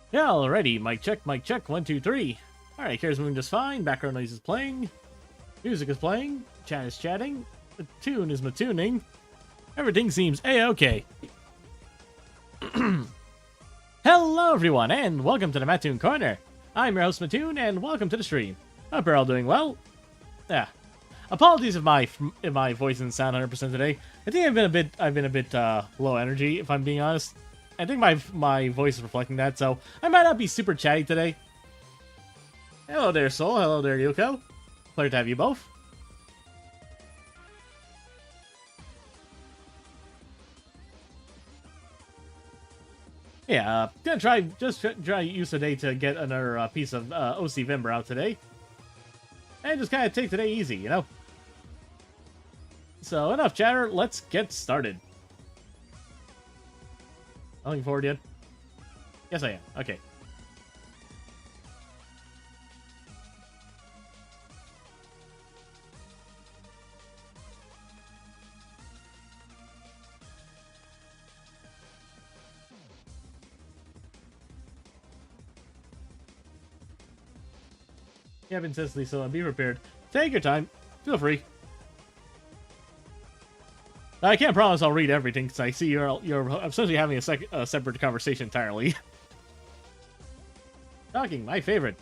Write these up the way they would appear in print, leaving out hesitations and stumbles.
Yeah, alrighty. Mic check. 1, 2, 3. Alright, camera's moving just fine. Background noise is playing. Music is playing. Chat is chatting. The tune is matooning. Everything seems a-okay. Hello, everyone, and welcome to the Mattoon Corner. I'm your host, Mattoon, and welcome to the stream. Hope you're all doing well. Yeah. Apologies if my voice doesn't sound 100% today. I think I've been a bit low energy, if I'm being honest. I think my voice is reflecting that, so I might not be super chatty today. Hello there, Soul. Hello there, Yuko. Pleasure to have you both. Yeah, gonna try to use today to get another piece of OC-Vember out today, and just kind of take today easy, you know. So enough chatter. Let's get started. Looking forward yet? Yes, I am. Okay. Yeah, intensely, so be prepared. Take your time. Feel free. I can't promise I'll read everything because I see you're essentially having a separate conversation entirely. Talking, my favorite.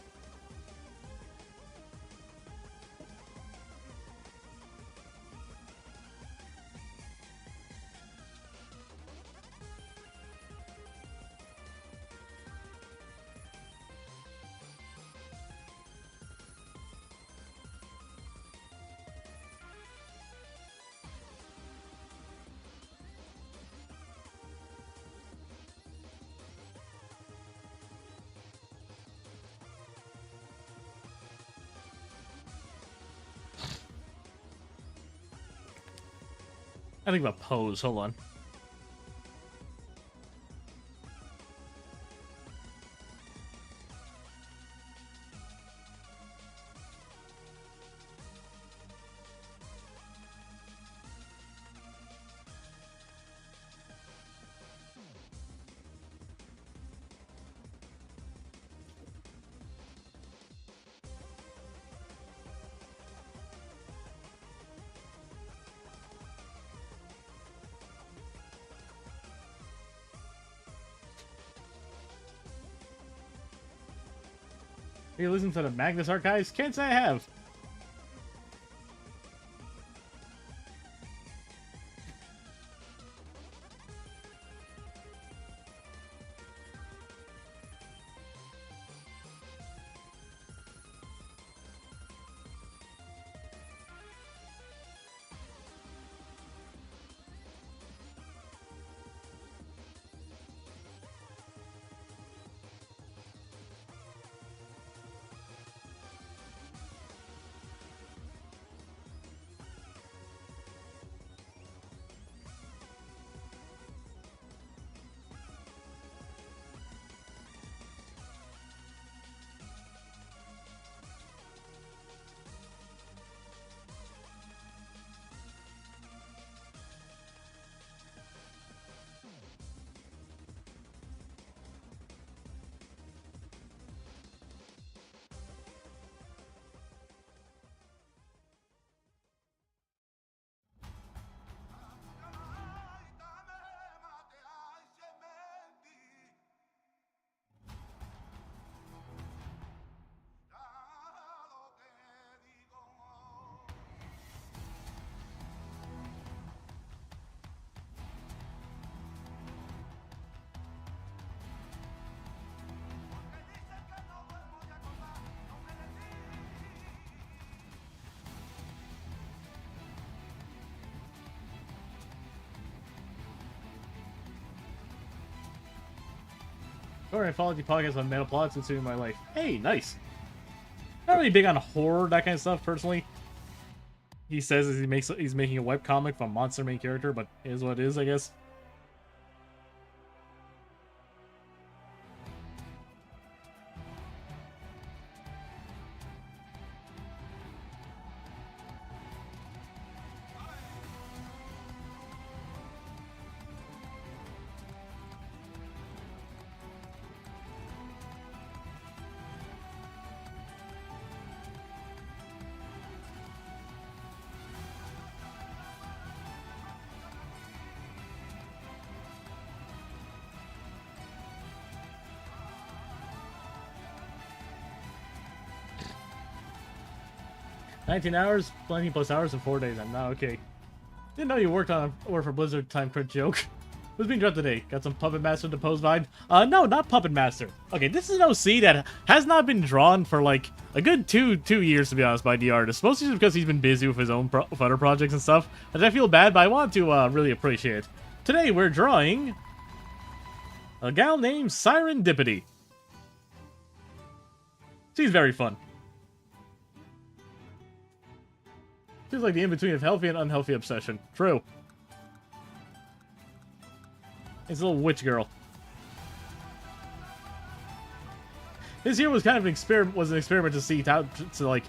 I think about pose. Hold on. Have you listened to the Magnus Archives? Can't say I have. Or anthology podcast on metal plots and my life. Hey, nice. Not really big on horror, that kind of stuff, personally. He says he's making a webcomic of a monster main character, but it is what it is, I guess. 19 hours, plenty plus hours in 4 days. I'm not okay. Didn't know you worked for Blizzard time crit joke. Who's being dropped today? Got some Puppet Master Depose vibe? No, not Puppet Master. Okay, this is an OC that has not been drawn for like a good two years, to be honest, by the artist. Mostly just because he's been busy with his own other projects and stuff, which I feel bad, but I want to really appreciate. Today we're drawing a gal named Serendipity. She's very fun. She's like the in-between of healthy and unhealthy obsession. True. It's a little witch girl. This year was kind of an experiment to see how to like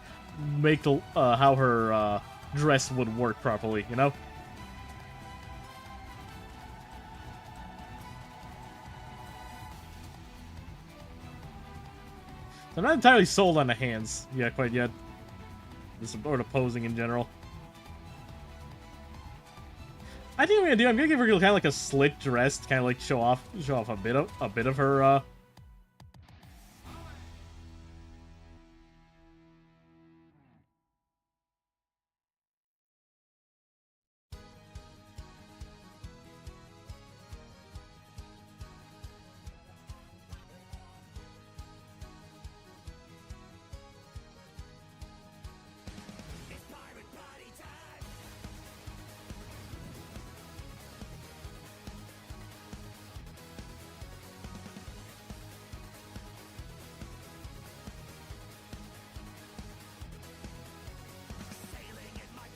make the how her dress would work properly, you know? I'm not entirely sold on the hands quite yet. Or the posing in general. I think what I'm gonna give her kind of like a slit dress to kind of like show off a bit of her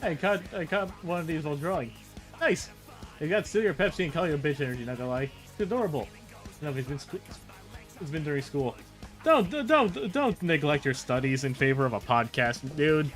I caught one of these while drawing. Nice! You got still your Pepsi and call you a bitch energy, not gonna lie. It's adorable. No, it's been during school. Don't neglect your studies in favor of a podcast, dude.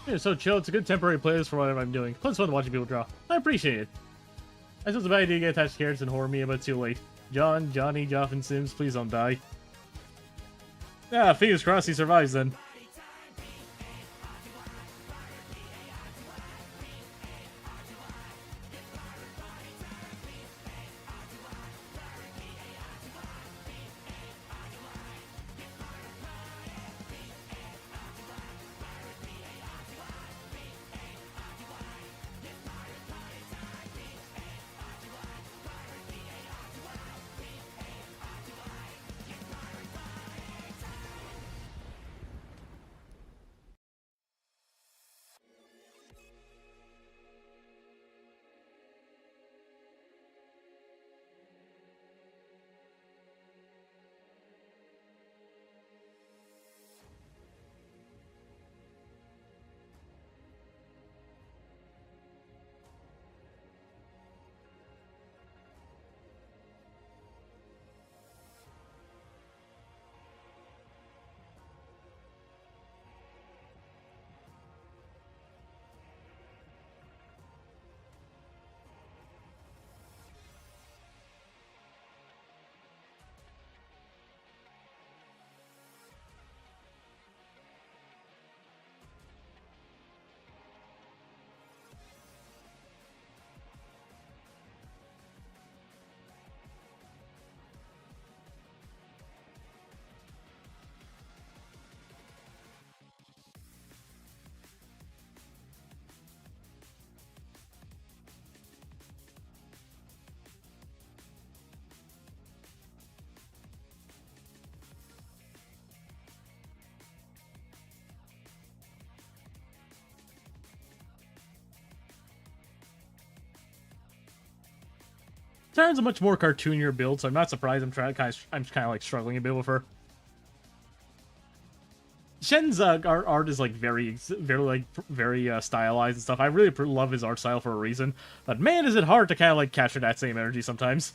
Yeah, so chill. It's a good temporary playlist for whatever I'm doing. Plus fun watching people draw. I appreciate it. I suppose a bad idea to get attached to characters and horror me, but too late. Johnny, Joff, and Sims, please don't die. Yeah, fingers crossed he survives then. Taryn's a much more cartoonier build, so I'm not surprised. I'm kind of like struggling a bit with her. Shen's art is like very stylized and stuff. I really love his art style for a reason, but man, is it hard to kind of like capture that same energy sometimes.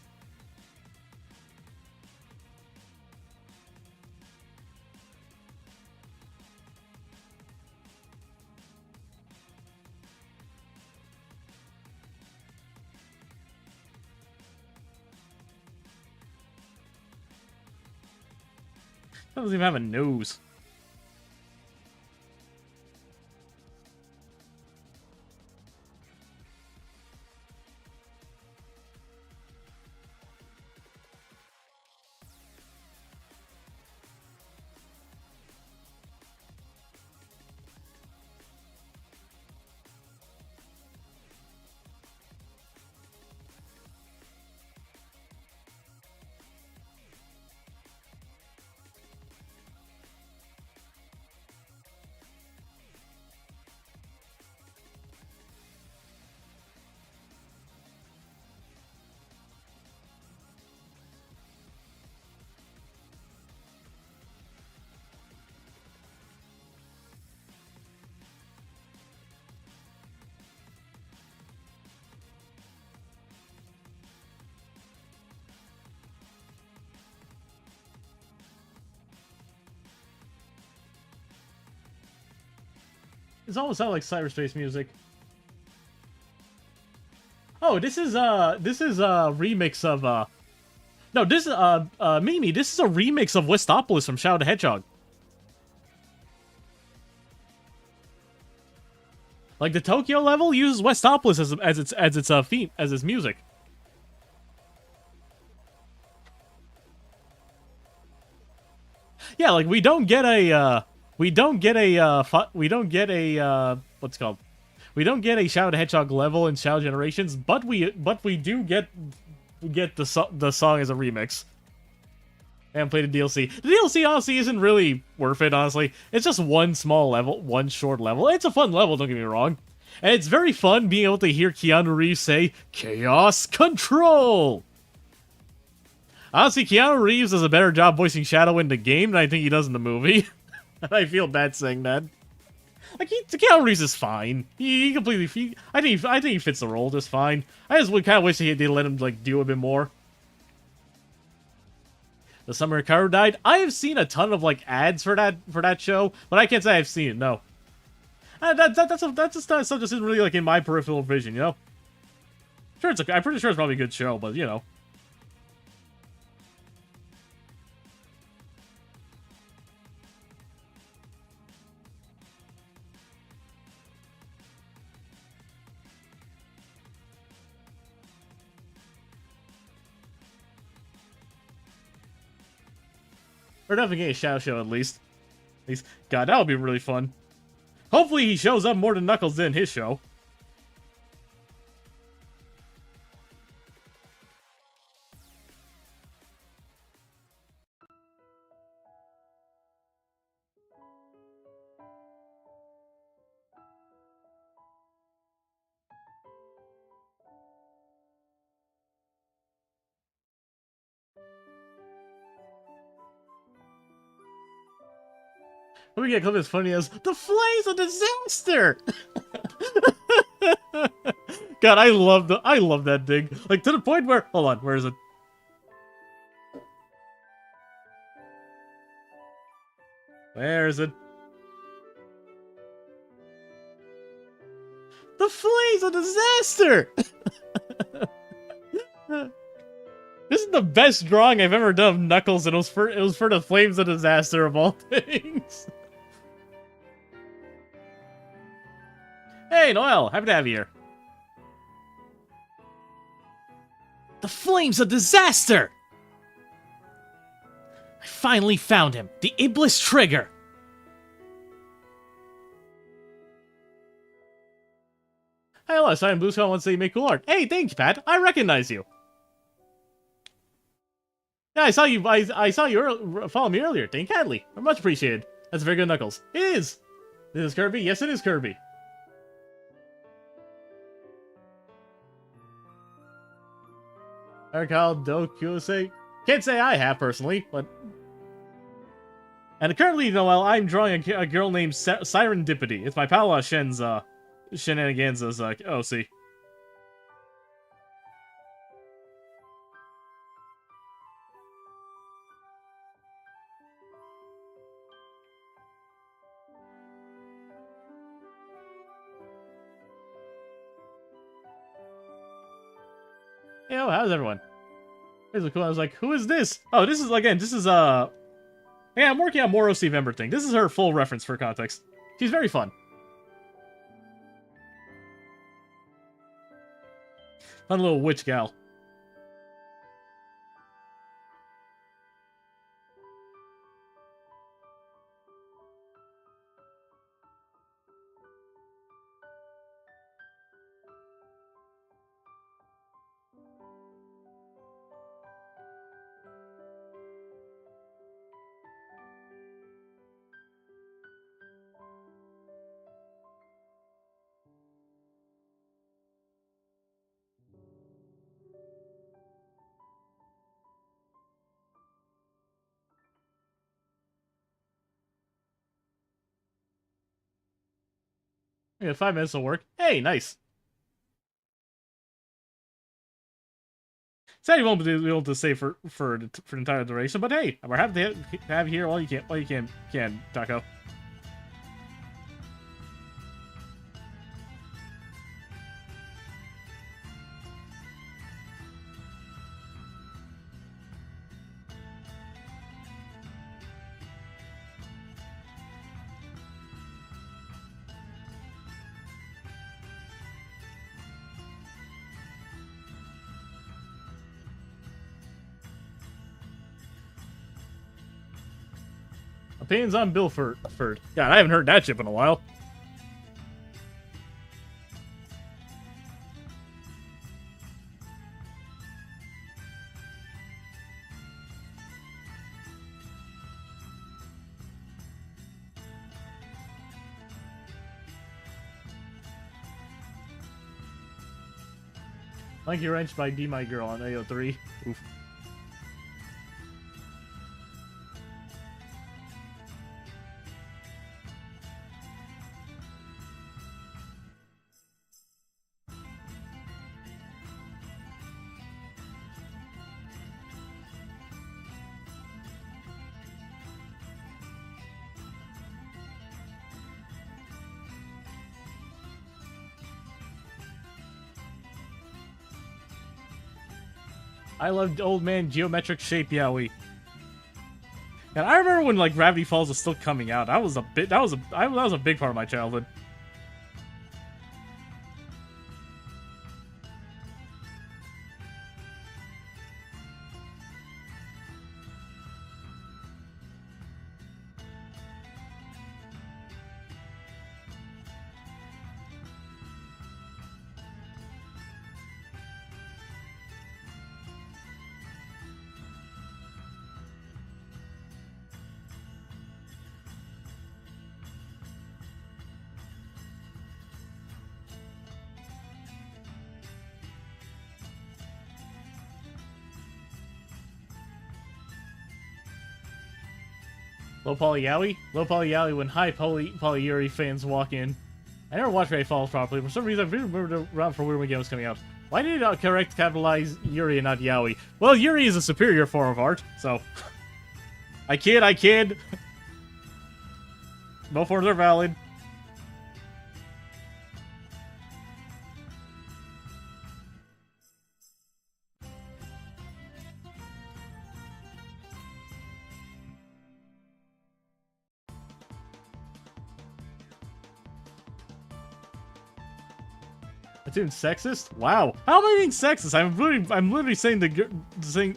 Doesn't even have a nose. It's almost sound like cyberspace music. Oh, this is a remix of no, this is Mimi, this is a remix of Westopolis from Shadow the Hedgehog. Like the Tokyo level uses Westopolis as its music. Yeah, like we don't get a what's it called? We don't get a Shadow the Hedgehog level in Shadow Generations, but we do get the song as a remix. And play the DLC. The DLC honestly isn't really worth it, honestly. It's just one small level, one short level. It's a fun level, don't get me wrong. And it's very fun being able to hear Keanu Reeves say, "Chaos Control!" Honestly, Keanu Reeves does a better job voicing Shadow in the game than I think he does in the movie. And I feel bad saying that. Like, Keanu Reeves is fine. He completely... I think he fits the role just fine. I just would kind of wish they let him, like, do a bit more. The Summer Hikaru died. I have seen a ton of, like, ads for that show, but I can't say I've seen it, no. That's just stuff just isn't really, like, in my peripheral vision, you know? Sure, I'm pretty sure it's probably a good show, but, you know. We're definitely getting a Shadow show, at least. God, that would be really fun. Hopefully he shows up more than Knuckles did in his show. Let me get a clip as funny as the flames of disaster. God, I love that thing. Like to the point where hold on, where is it? Where is it? The flames of disaster. This is the best drawing I've ever done of Knuckles, and it was for the flames of disaster of all things. Hey, Noel, happy to have you here. The flames of disaster! I finally found him, the Iblis Trigger. Hey, hello, Simon Blue Skull wants to say you make cool art. Hey, thanks, Pat. I recognize you. Yeah, I saw you. I saw you follow me earlier. Thank you kindly. Much appreciated. That's very good, Knuckles. It is. This is Kirby. Yes, it is Kirby. Arcal Dokyose. Can't say I have personally, but. And currently, Noel, I'm drawing a girl named Serendipity. It's my pal Shen's shenanigans as OC. Yo, how's everyone? Here's the cool. I was like, who is this? Oh, this is yeah, I'm working on more OC-Vember thing. This is her full reference for context. She's very fun. Fun little witch gal. Yeah, 5 minutes will work. Hey, nice. Sadly, won't be able to stay for the entire duration, but hey, we're happy to have you here while you can, Taco. Opinions on Bilford. God, I haven't heard that chip in a while. Monkey Wrench by D My Girl on AO3. Oof. I loved Old Man Geometric Shape Yowie. And I remember when like Gravity Falls was still coming out. That was a big part of my childhood. Low Poly Yowie? Low Poly Yowie when high Poly Yuri fans walk in. I never watched Ray Falls properly. For some reason, I remember around for when the game was coming out. Why did it correct capitalize Yuri and not Yowie? Well, Yuri is a superior form of art, so... I kid. Both forms are valid. It's sexist? Wow. How am I being sexist? I'm literally saying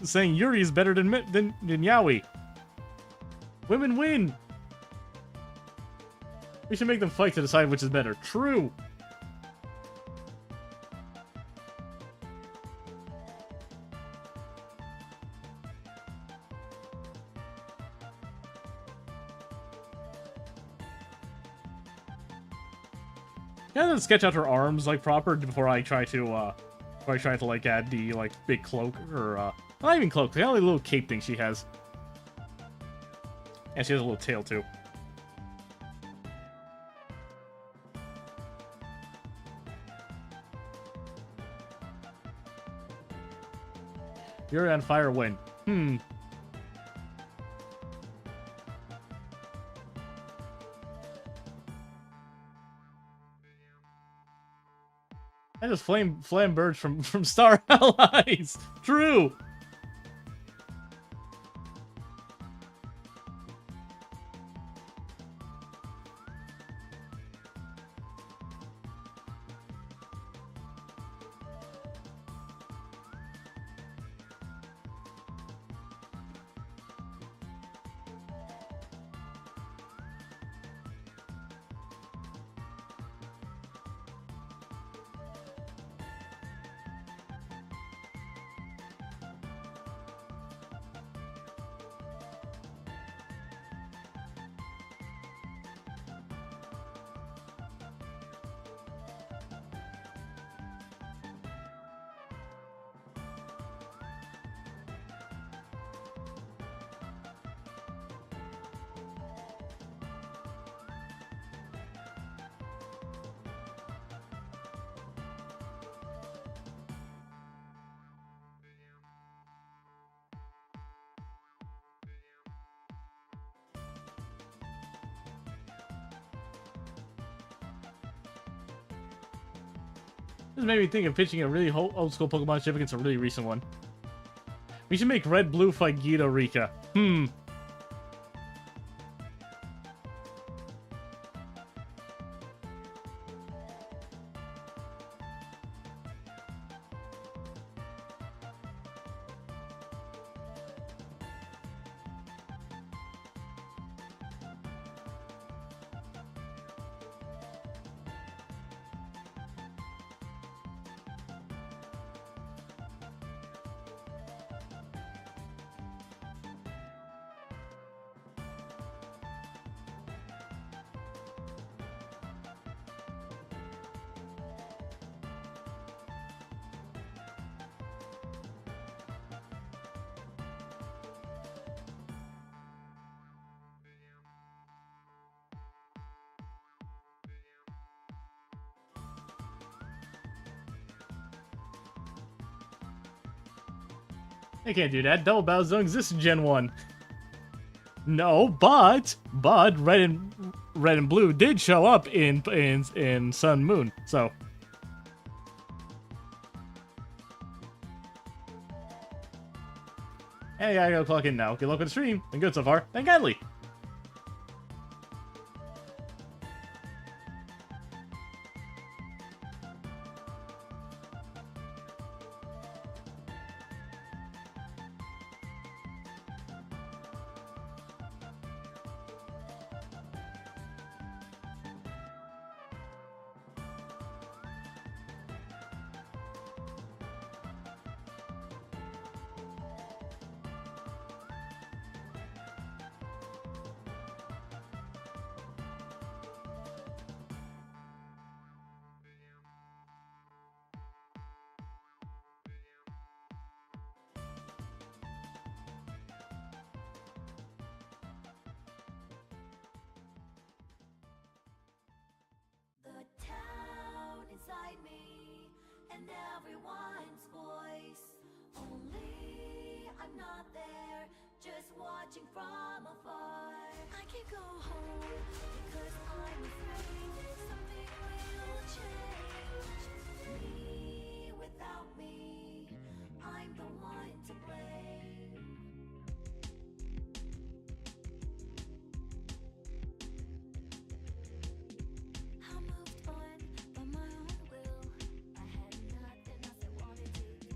saying Yuri is better than Yaoi. Women win. We should make them fight to decide which is better. True. Yeah, let's sketch out her arms like proper before I try to Or I tried to like add the like big cloak or not even cloak, the only little cape thing she has. And she has a little tail too. You're on fire when? I just flame birds from Star Allies. True. This made me think of pitching a really old school Pokemon ship against a really recent one. We should make Red Blue fight Guido Rika. They can't do that. Double battles don't exist in Gen 1. No, but red and blue did show up in Sun Moon. So hey, I gotta clock in now. Good luck with the stream. Been good so far. Thank kindly. And everyone's voice. Only I'm not there, just watching from afar. I can't go home because I'm afraid something will change. Me without me, I'm the one to blame. I moved on by my own will. I had nothing else I wanted to do.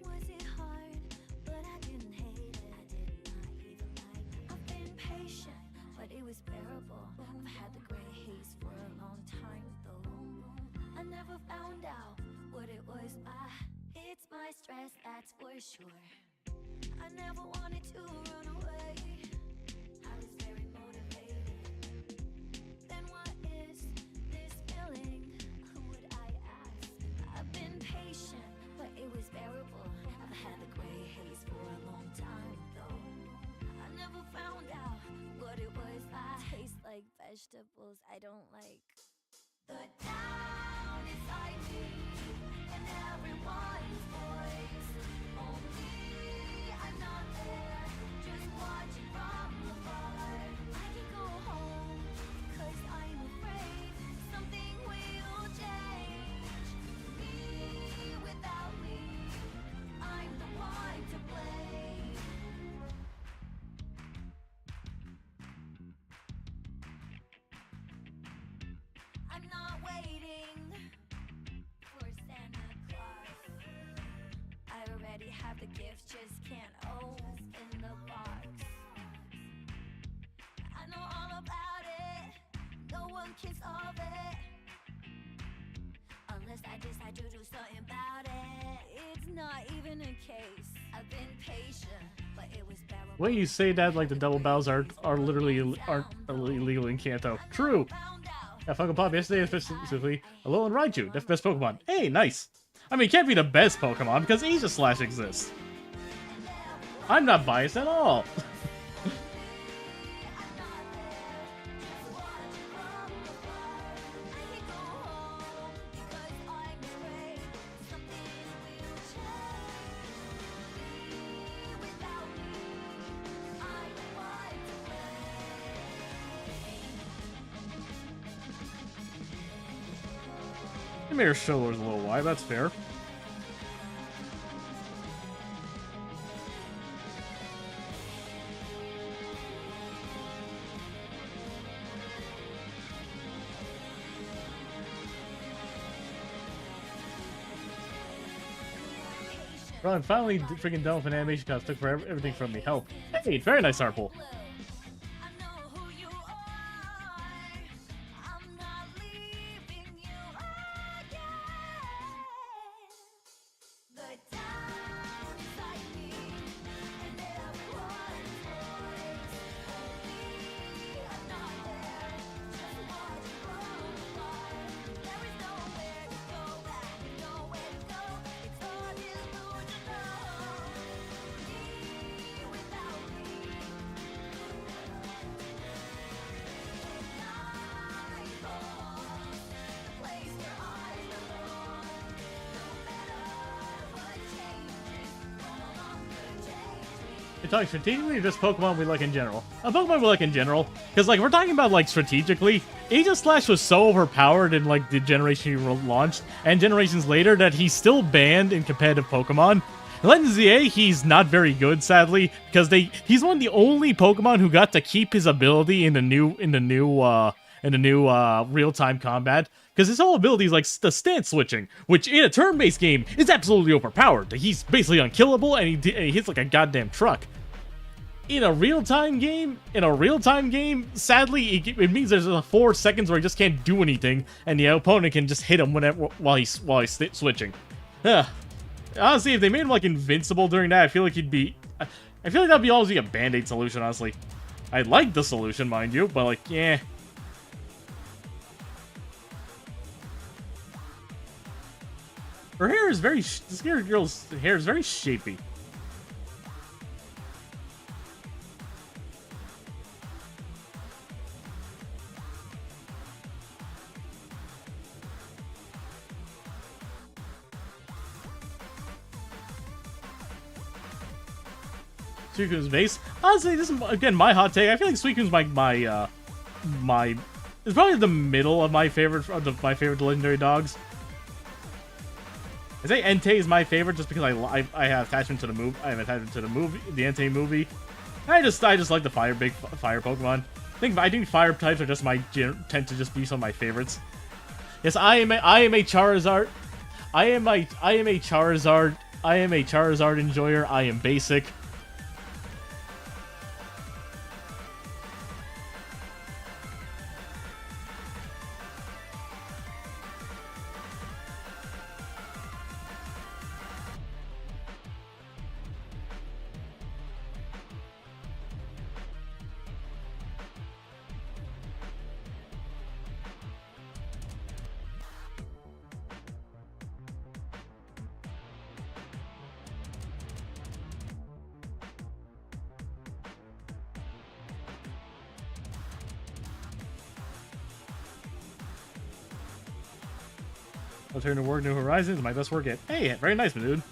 Was it hard? But I didn't hate it. I did not even like it. I've been patient, but it was bearable. I've had the gray haze for a long time though. I never found out what it was. It's my stress, that's for sure. I never wanted to run away. I was very motivated. Then what is this feeling? Who would I ask? I've been patient, but vegetables I don't like. The town inside me and everyone's voice. Only I'm not there, just watching from afar. I can go home, cause I'm afraid something will change. Me without me, I'm the one to blame. I'm not waiting for Santa Claus. I already have the gift, just can't open the box. I know all about it, no one can solve it unless I decide to do something about it. It's not even a case. I've been patient, but it was bearable. When you say that, like the double bows aren't illegal in Kanto. True. I Funko Pop yesterday, specifically Alolan Raichu, that's best Pokemon. Hey, nice. I mean, it can't be the best Pokemon because Asia Slash exists. I'm not biased at all. I made her shoulders a little wide, that's fair. Bro, I'm finally freaking done with an animation because it took for everything from me. Help. Hey, very nice Arple. You're talking strategically or just Pokemon we like in general? Pokemon we like in general. Because, like, we're talking about, like, strategically. Aegis Slash was so overpowered in, like, the generation he launched, and generations later, that he's still banned in competitive Pokemon. In Legends ZA, he's not very good, sadly, because he's one of the only Pokemon who got to keep his ability in the new real-time combat. Because his whole ability is like the stance switching, which in a turn-based game is absolutely overpowered. He's basically unkillable, and he hits like a goddamn truck. In a real-time game, sadly, it means there's 4 seconds where he just can't do anything, and the opponent can just hit him whenever while he's switching. Honestly, if they made him like invincible during that, I feel like I feel like that'd be honestly a band-aid solution. Honestly, I like the solution, mind you, but like, yeah. Her hair is this girl's hair is very shapy. Suicune's base. Honestly, this is again my hot take. I feel like Suicune's it's probably the middle of my favorite legendary dogs. I say Entei is my favorite just because I have attachment to the move. I have attachment to the movie, the Entei movie. I just like the fire Pokemon. I think fire types are just tend to just be some of my favorites. Yes, I am a Charizard. I am a Charizard enjoyer. I am basic. I'll turn to work New Horizons, my best work yet. Hey, very nice, my dude.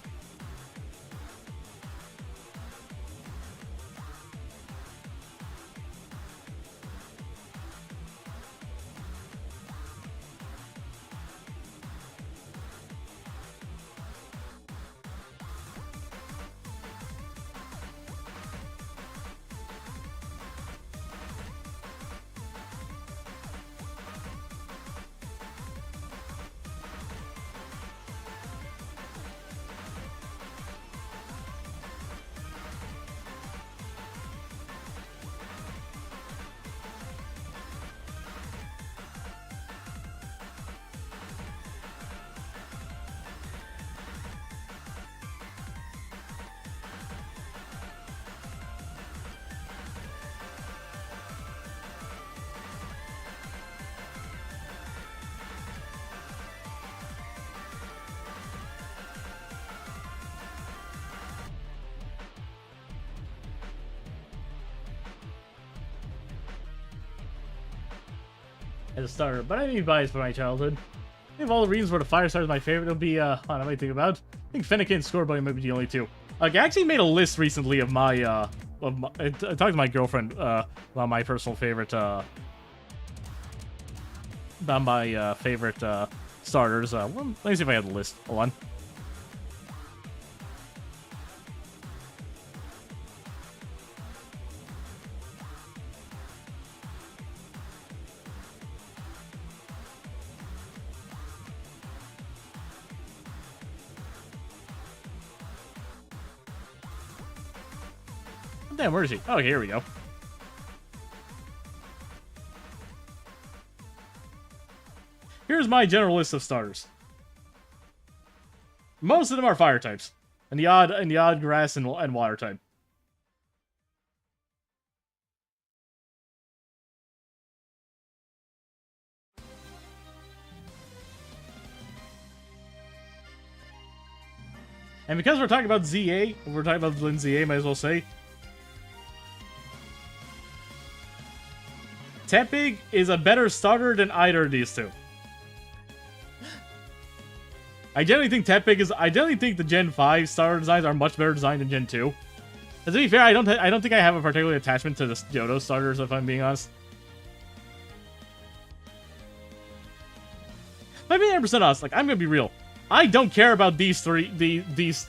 As a starter, but I need bias for my childhood. I think of all the reasons where the Firestar is my favorite, it'll be, hold on, I might think about. I think Fennekin and Scoreboy might be the only two. Like, I actually made a list recently of my, I talked to my girlfriend, about my personal favorite, about my, favorite, starters. Well, let me see if I have the list. Hold on. Damn, where is he? Oh, here we go. Here's my general list of starters. Most of them are fire types, and the odd grass and water type. And because we're talking about ZA, we're talking about Lin ZA, might as well say. Tepig is a better starter than either of these two. I generally think Tepig is. I generally think the Gen 5 starter designs are much better designed than Gen 2. And to be fair, I don't think I have a particular attachment to the Johto starters, if I'm being honest. If I'm being 100% honest, like, I'm gonna be real. I don't care about these three, these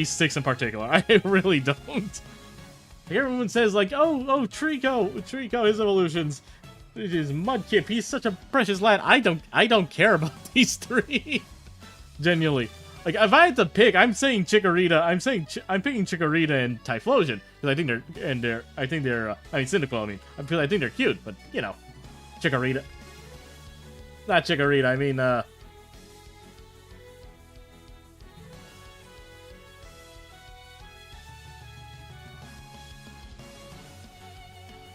six in particular. I really don't. Like, everyone says, like, oh, Trico, his evolutions. This is Mudkip, he's such a precious lad. I don't care about these three. Genuinely. Like, if I had to pick, I'm saying Chikorita, I'm picking Chikorita and Typhlosion. Because I think Cyndaquil, I mean. Because I think they're cute, but, you know. Chikorita. Not Chikorita, I mean,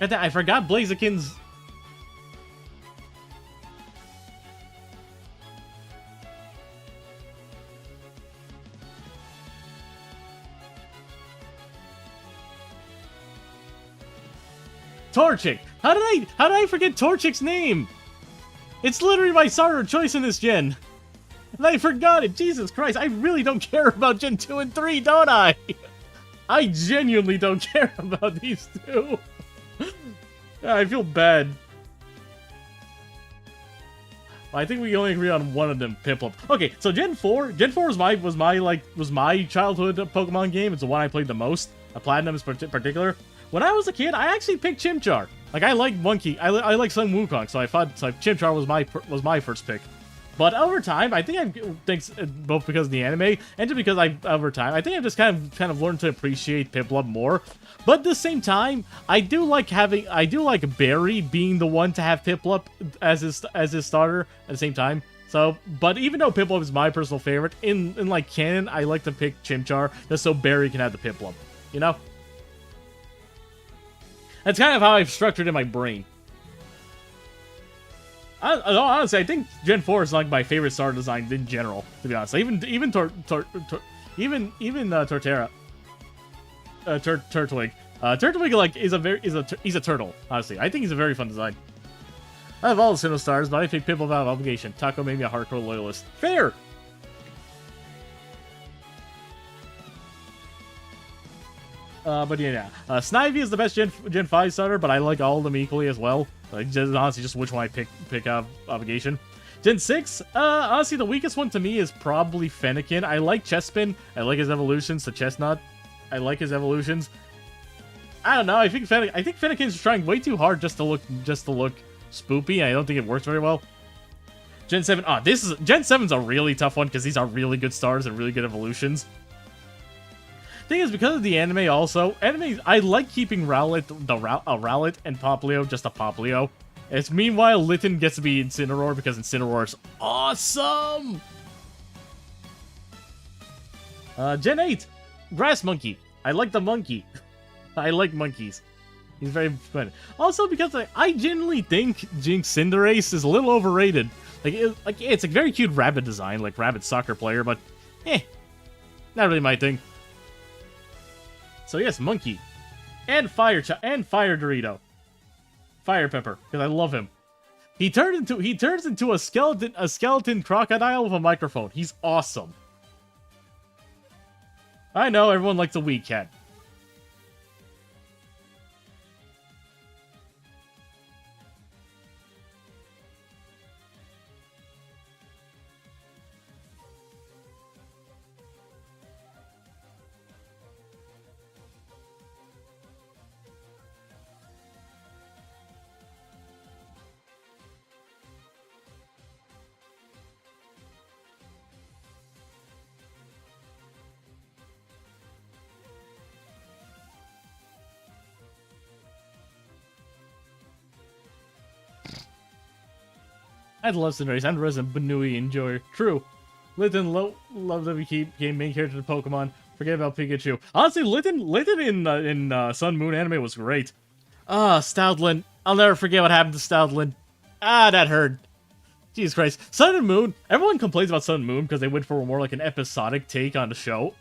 I forgot Blaziken's... Torchic! How did I forget Torchic's name? It's literally my starter choice in this gen. And I forgot it. Jesus Christ, I really don't care about Gen 2 and 3, don't I? I genuinely don't care about these two. I feel bad. Well, I think we only agree on one of them, Piplup. Okay, so Gen 4 was my childhood Pokemon game. It's the one I played the most. Platinum in particular. When I was a kid, I actually picked Chimchar. Like, I like Monkey. I like Sun Wukong, so I thought Chimchar was my first pick. But over time, I think both because of the anime and just because over time, I think I've just kind of learned to appreciate Piplup more. But at the same time, I do like Barry being the one to have Piplup as his starter at the same time. So, but even though Piplup is my personal favorite, in like canon, I like to pick Chimchar just so Barry can have the Piplup. You know? That's kind of how I've structured in my brain. Honestly, I think Gen 4 is like my favorite starter design in general. To be honest, even Torterra, Turtwig. Turtwig like he's a turtle. Honestly, I think he's a very fun design. I have all the Sinnoh stars, but I pick Piplup out of obligation. Taco made me a hardcore loyalist. Fair! But yeah, Snivy is the best Gen 5 starter, but I like all of them equally as well. Like, just, honestly, just which one I pick out of obligation. Gen 6, honestly, the weakest one to me is probably Fennekin. I like Chespin. I like his evolutions to Chestnut. I like his evolutions. I don't know. I think Fennekin's trying way too hard just to look spoopy. I don't think it works very well. Gen 7. Gen 7's a really tough one because these are really good stars and really good evolutions. Thing is, because of the anime also, I like keeping Rowlet, Rowlet and Poplio just a Poplio. It's meanwhile, Litten gets to be Incineroar because Incineroar's awesome! Gen 8, Grass Monkey. I like the monkey. I like monkeys. He's very fun. Also, because I genuinely think Jinx Cinderace is a little overrated. It's a very cute rabbit design, like rabbit soccer player, but not really my thing. So yes, Monkey, and Fire Dorito, Fire Pepper, because I love him. He turns into a skeleton crocodile with a microphone. He's awesome. I know everyone likes a weak cat. I love Cinderace. I'm a resident Banui enjoyer. True. Litten loves every game main character of Pokemon. Forget about Pikachu. Honestly, Litten in Sun Moon anime was great. Stoutland. I'll never forget what happened to Stoutland. That hurt. Jesus Christ. Sun and Moon. Everyone complains about Sun and Moon because they went for more like an episodic take on the show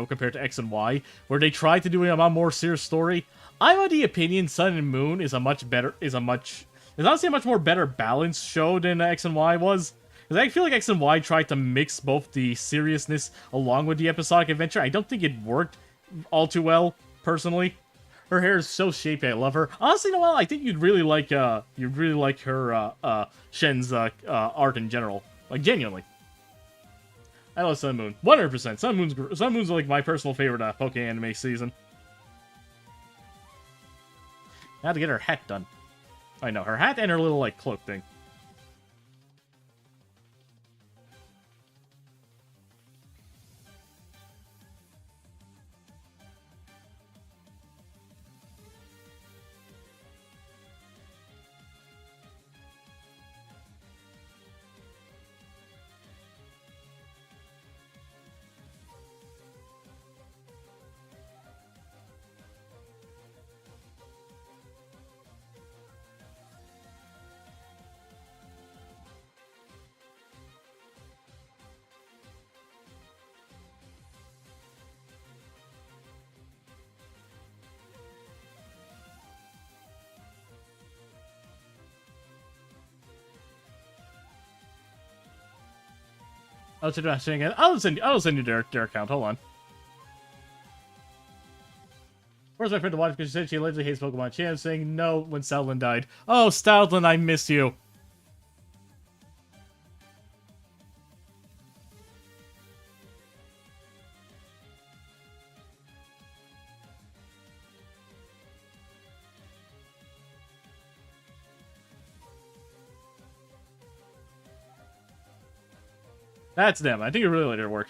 compared to X and Y, where they tried to do a more serious story. I'm of the opinion Sun and Moon is honestly a much more better balanced show than X and Y was. Because I feel like X and Y tried to mix both the seriousness along with the episodic adventure. I don't think it worked all too well, personally. Her hair is so shapy, I love her. Honestly, Noelle, I think you'd really like her, Shen's, art in general. Like, genuinely. I love Sun Moon. 100%. Sun Moon's like my personal favorite, Poke anime season. I had to get her hat done. I know, her hat and her little, like, cloak thing. I'll send you their account. Hold on. Where's my friend to watch? Because she said she allegedly hates Pokemon. She was saying no when Stoutland died. Oh, Stoutland, I miss you. That's them. I think it really let her work.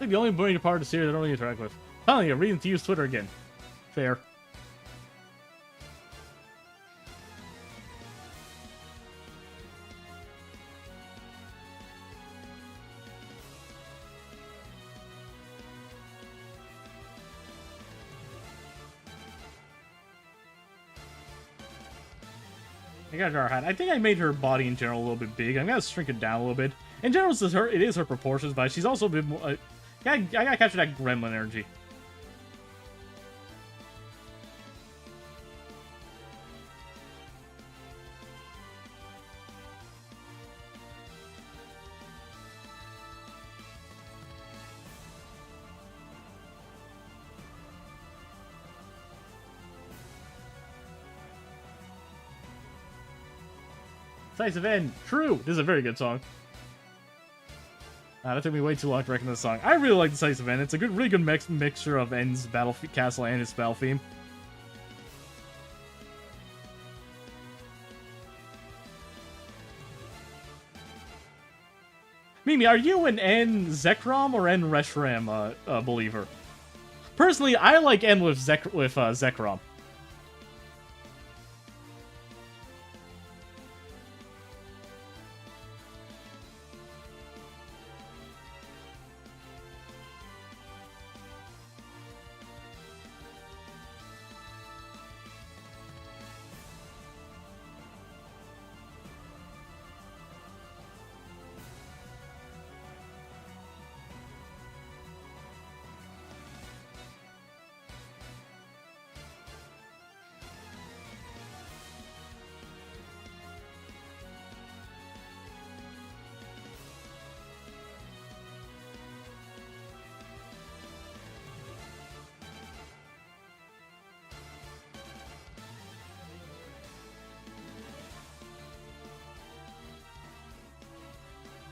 like the only major part of the series I don't really interact with. Finally, I'm reading to use Twitter again. Fair. I got her hat. I think I made her body in general a little bit big. I'm gonna shrink it down a little bit. In general, it is her proportions, but she's also a bit more. I gotta capture that gremlin energy. Decisive End. True. This is a very good song. That took me way too long to recognize this song. I really like Decisive End. It's a really good mixture of End's battle castle and its battle theme. Mimi, are you an N Zekrom or N Reshiram believer? Personally, I like N with Zekrom.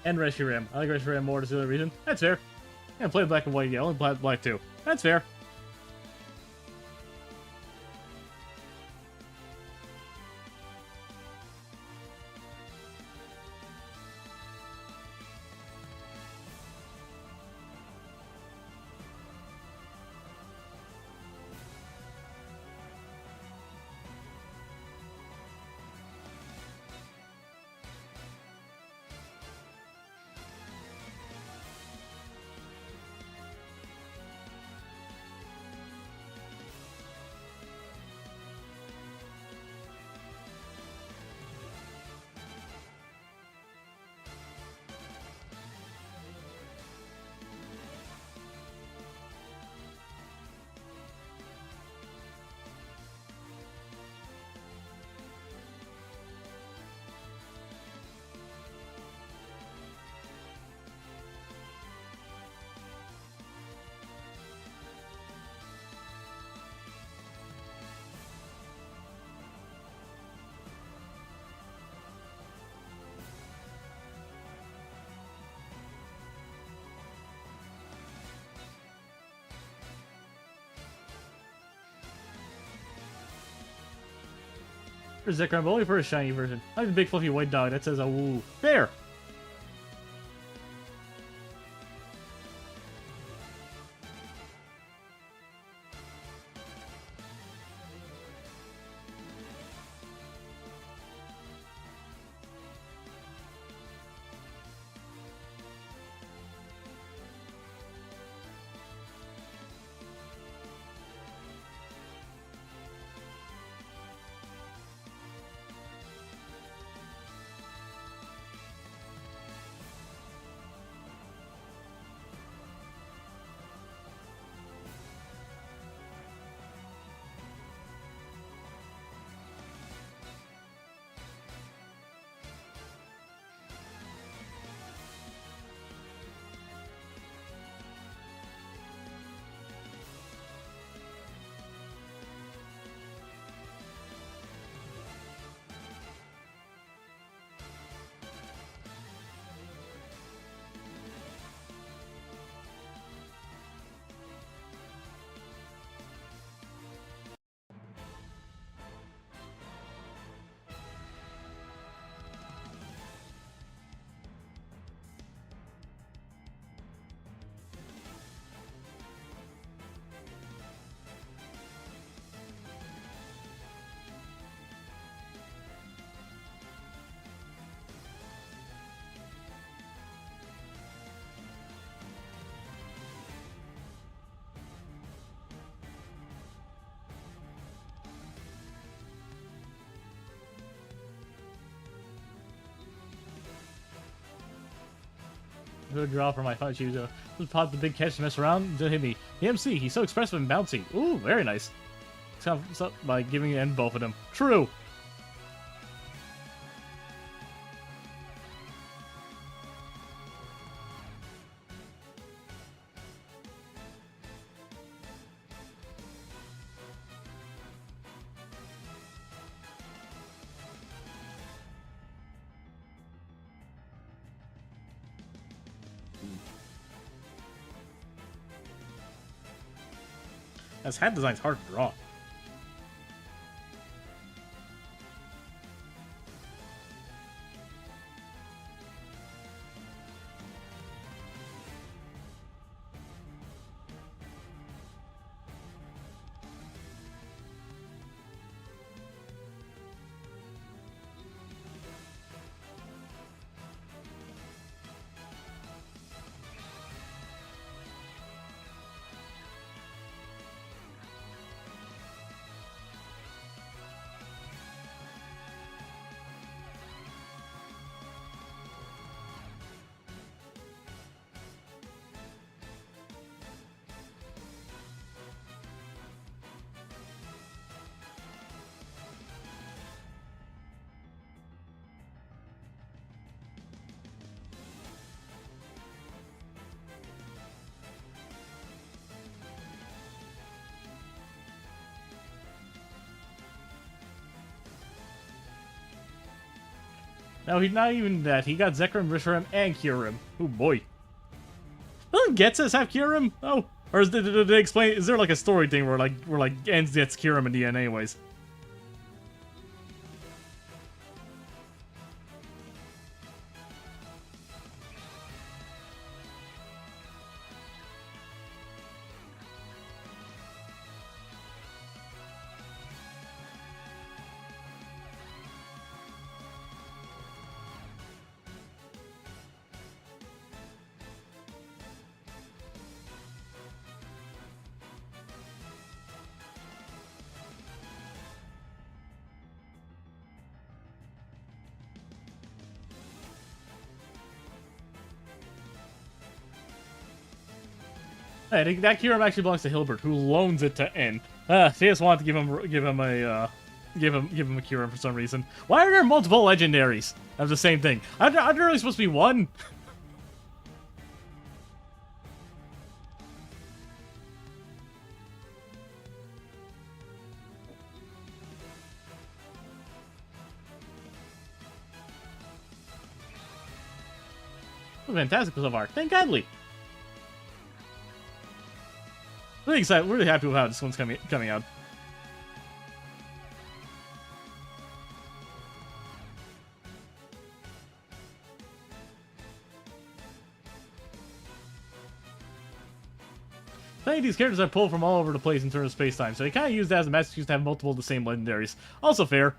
And Reshiram. I like Reshiram more, that's the other reason. That's fair. I play black and white, yeah, only black too. That's fair. For Zekrom, but only for a shiny version. I like the big fluffy white dog that says a woo. There! Good draw for my fight. She was pot the big catch to mess around. Didn't hit me. The MC, he's so expressive and bouncy. Ooh, very nice. So, by giving in both of them. True. This hat design's hard to draw. No, he's not even that. He got Zekrom, Risharam, and Kyurem. Oh boy. Doesn't Getsus have Kyurem? Oh. Or did they explain? Is there like a story thing where Ens gets Kyurem in the end anyways? Hey, that Kyurem actually belongs to Hilbert, who loans it to N. They just wanted to give him a Kyurem for some reason. Why are there multiple legendaries of the same thing? Aren't there only supposed to be one? Fantastic piece of art. Thank Godly. Really excited. Really happy with how this one's coming out. I think these characters are pulled from all over the place in terms of space-time, so they kind of use that as a message to have multiple of the same legendaries. Also fair.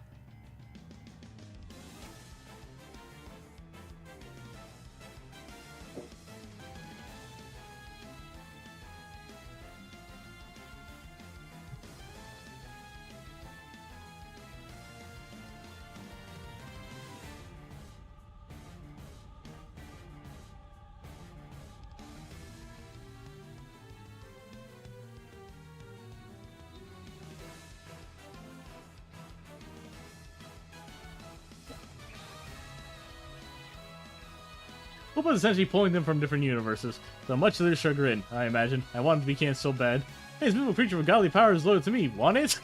Hope is essentially pulling them from different universes, so much to their chagrin, I imagine. I want it to be canon so bad. Hey, this mythical creature with godly power is loaded to me. Want it?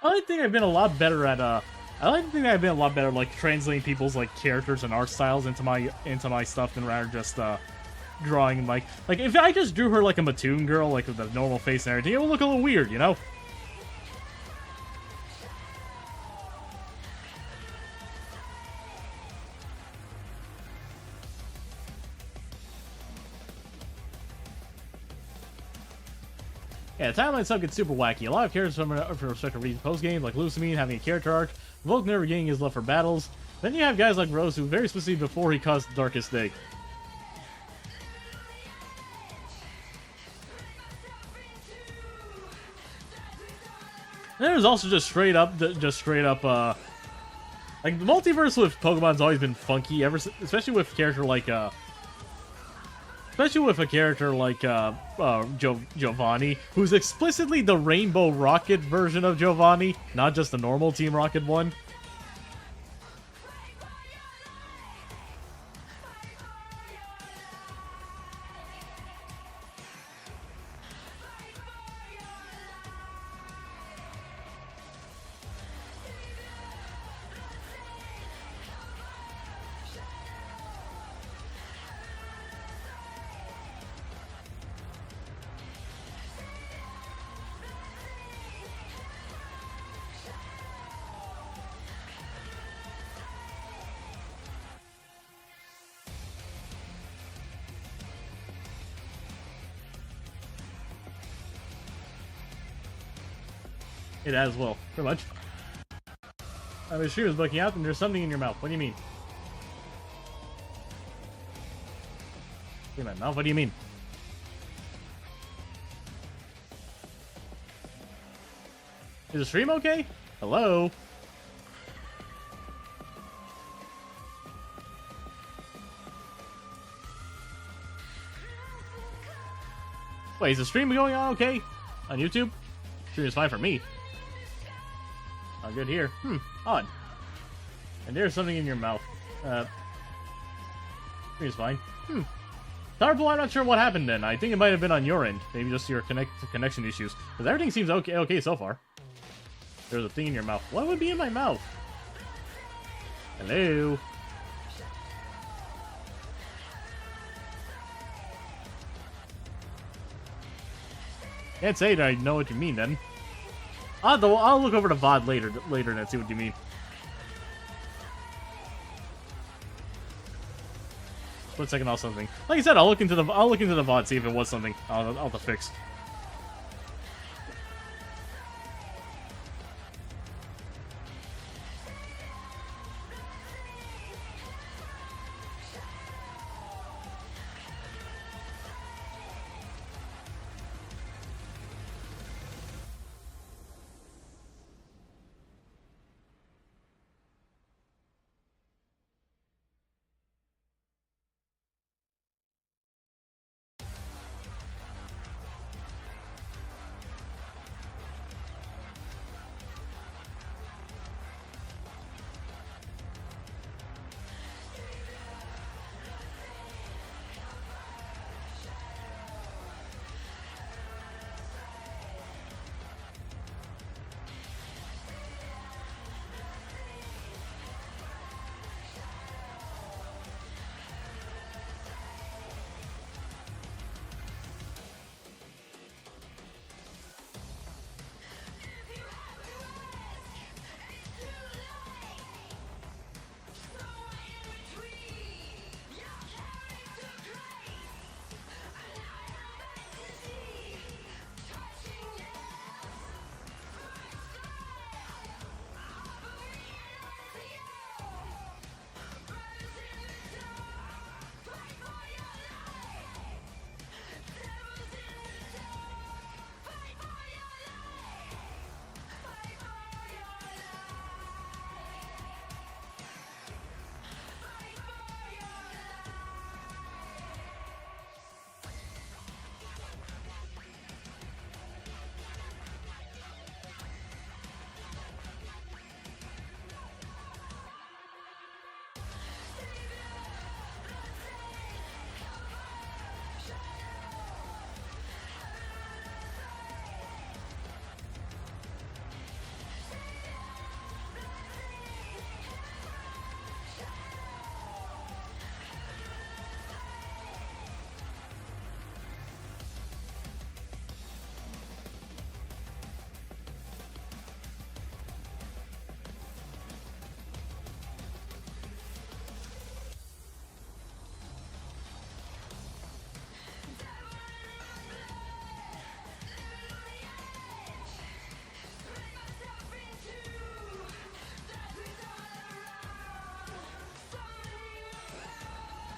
I like to think I've been a lot better at I like to think that I've been a lot better like translating people's like characters and art styles into my stuff than rather just drawing like if I just drew her like a Mattoon girl like with a normal face and everything, it would look a little weird, you know? Yeah, the timeline stuff gets super wacky. A lot of characters from respective reasons post-game, like Lusamine having a character arc, Volk never gaining his love for battles. Then you have guys like Rose, who very specifically before he caused the Darkest Day. And there's also just straight up, like the multiverse with Pokemon's always been funky, especially with a character like Giovanni, who's explicitly the Rainbow Rocket version of Giovanni, not just the normal Team Rocket one. It as well, pretty much. I mean, she was looking out, and there's something in your mouth. What do you mean? In my mouth? What do you mean? Is the stream okay? Hello? Wait, is the stream going on okay? On YouTube? Stream is fine for me. Oh, good here. Odd. And there's something in your mouth. Stream's fine. Tarble, I'm not sure what happened then. I think it might have been on your end. Maybe just your connection issues. Because everything seems okay so far. There's a thing in your mouth. What would be in my mouth? Hello? Can't say that I know what you mean then. I'll look over the VOD later and see what you mean. Split second, I'll something. Like I said, I'll look into the VOD, see if it was something I'll have to fix.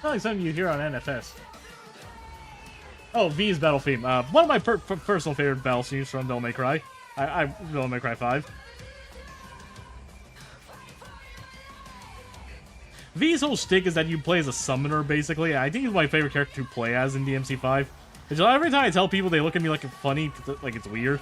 not like something you hear on NFS. Oh, V's battle theme. One of my personal favorite battle themes from Devil May Cry. Devil May Cry 5. V's whole shtick is that you play as a summoner, basically. I think he's my favorite character to play as in DMC5. Every time I tell people, they look at me like funny, like it's weird.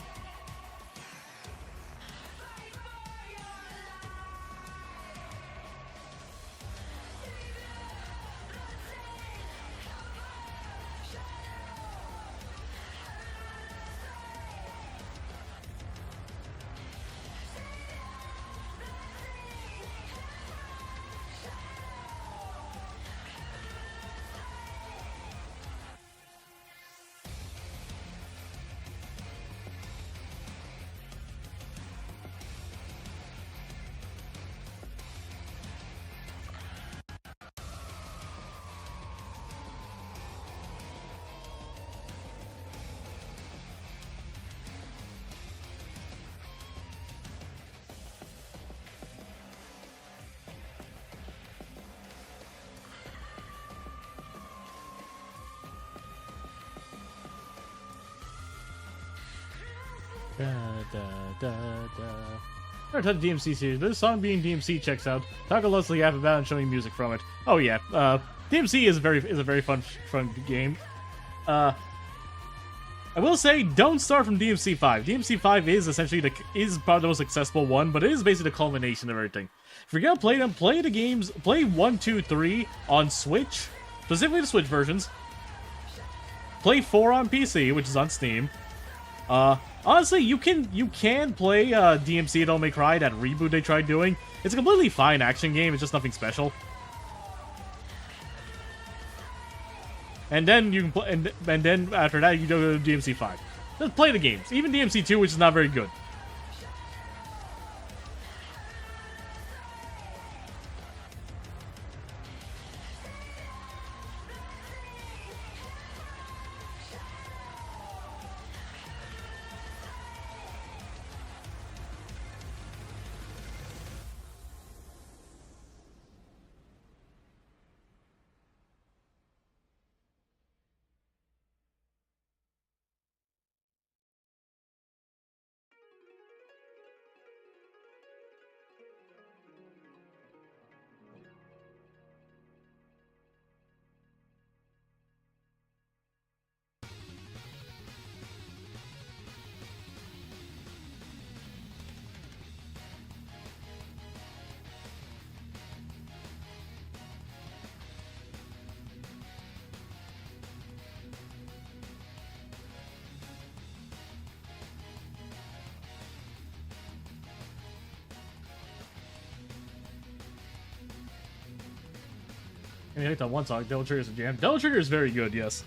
Never touched the DMC series, but this song being DMC checks out. Talk a Leslie app about and showing music from it. Oh yeah, DMC is a very fun game. I will say, don't start from DMC5. DMC5 is essentially is probably the most accessible one, but it is basically the culmination of everything. If you're gonna play them, play the games, play 1, 2, 3 on Switch, specifically the Switch versions. Play 4 on PC, which is on Steam. Honestly, you can play DMC Devil May Cry, that reboot they tried doing. It's a completely fine action game, it's just nothing special. And then you can play, and then after that you go to DMC5. Just play the games. Even DMC2, which is not very good. I mean, I like that one song, Devil Trigger's a jam. Devil Trigger is very good, yes.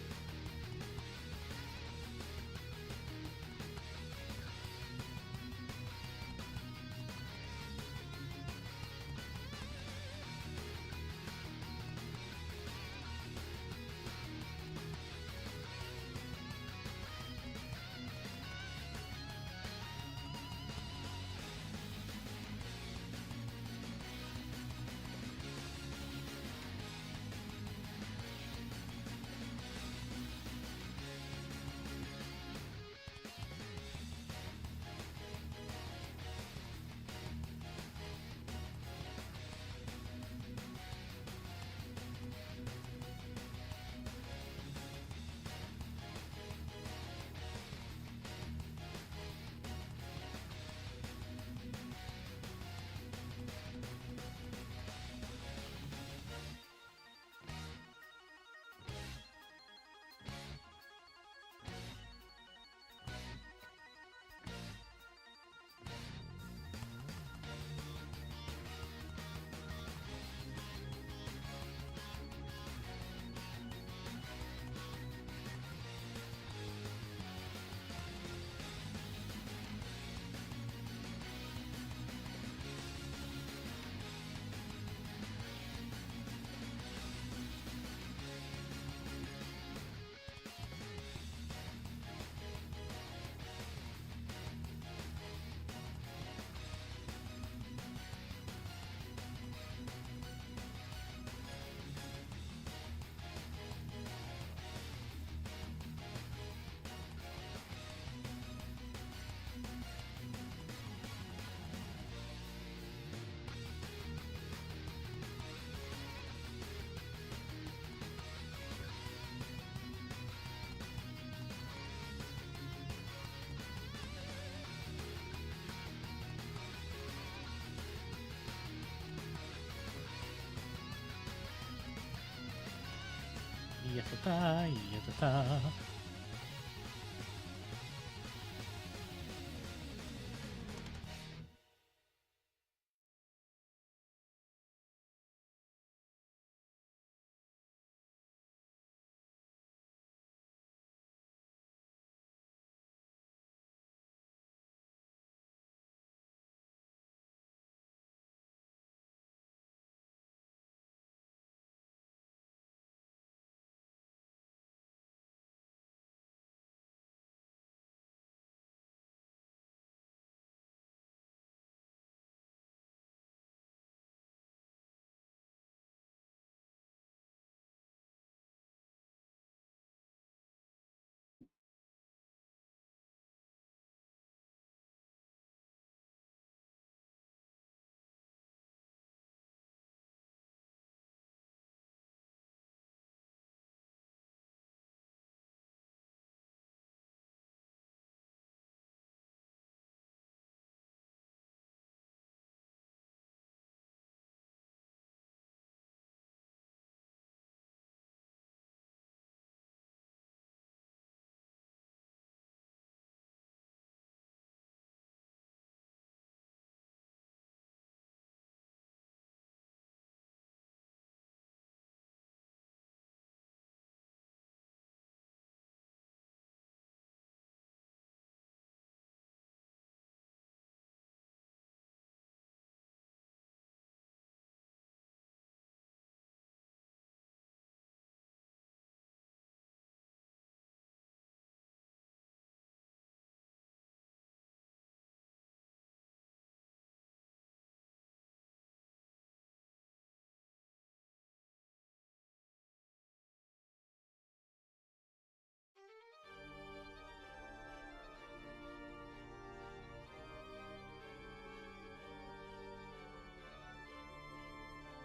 yatata, yatata.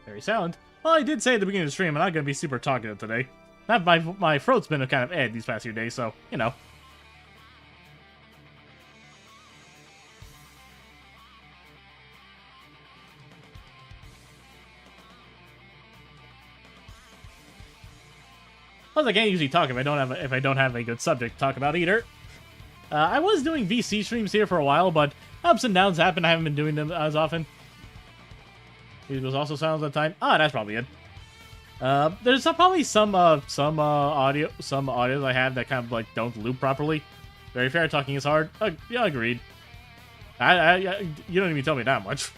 Very sound. Well, I did say at the beginning of the stream, I'm not going to be super talkative today. Not my throat's been kind of ed these past few days, so, you know. Plus, I can't usually talk if I don't have a good subject to talk about either. I was doing VC streams here for a while, but ups and downs happen. I haven't been doing them as often. These was also sounds at the time. Ah, that's probably it. There's probably some audios I have that kind of like don't loop properly. Very fair. Talking is hard. Yeah, agreed. You don't even tell me that much.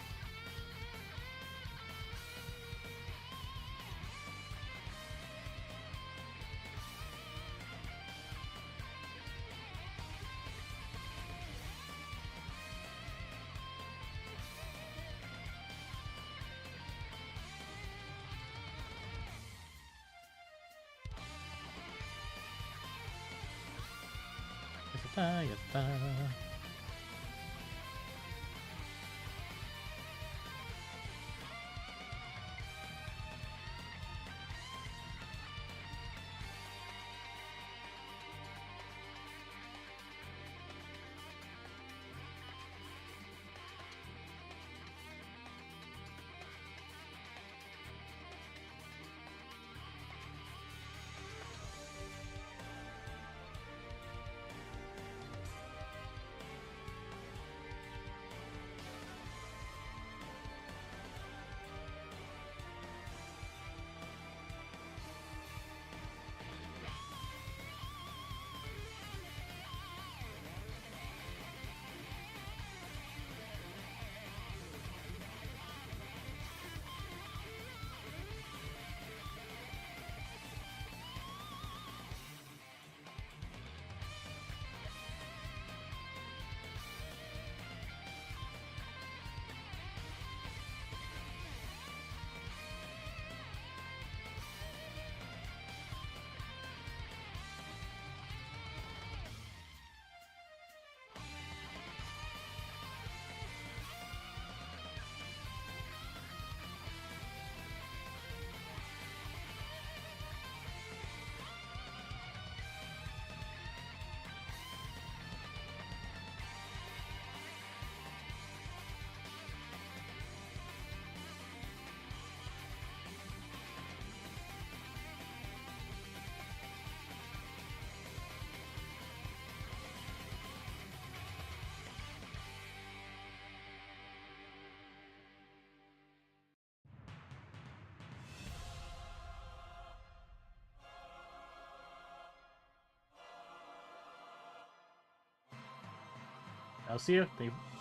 I'll see you.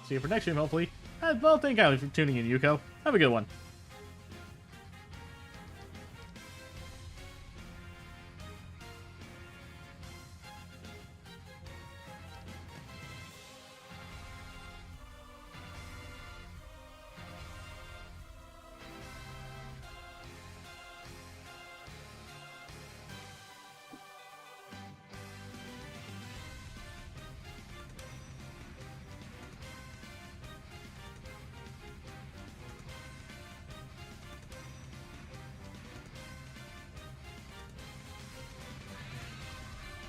See you for next stream, hopefully. Well, thank you for tuning in, Yuko. Have a good one.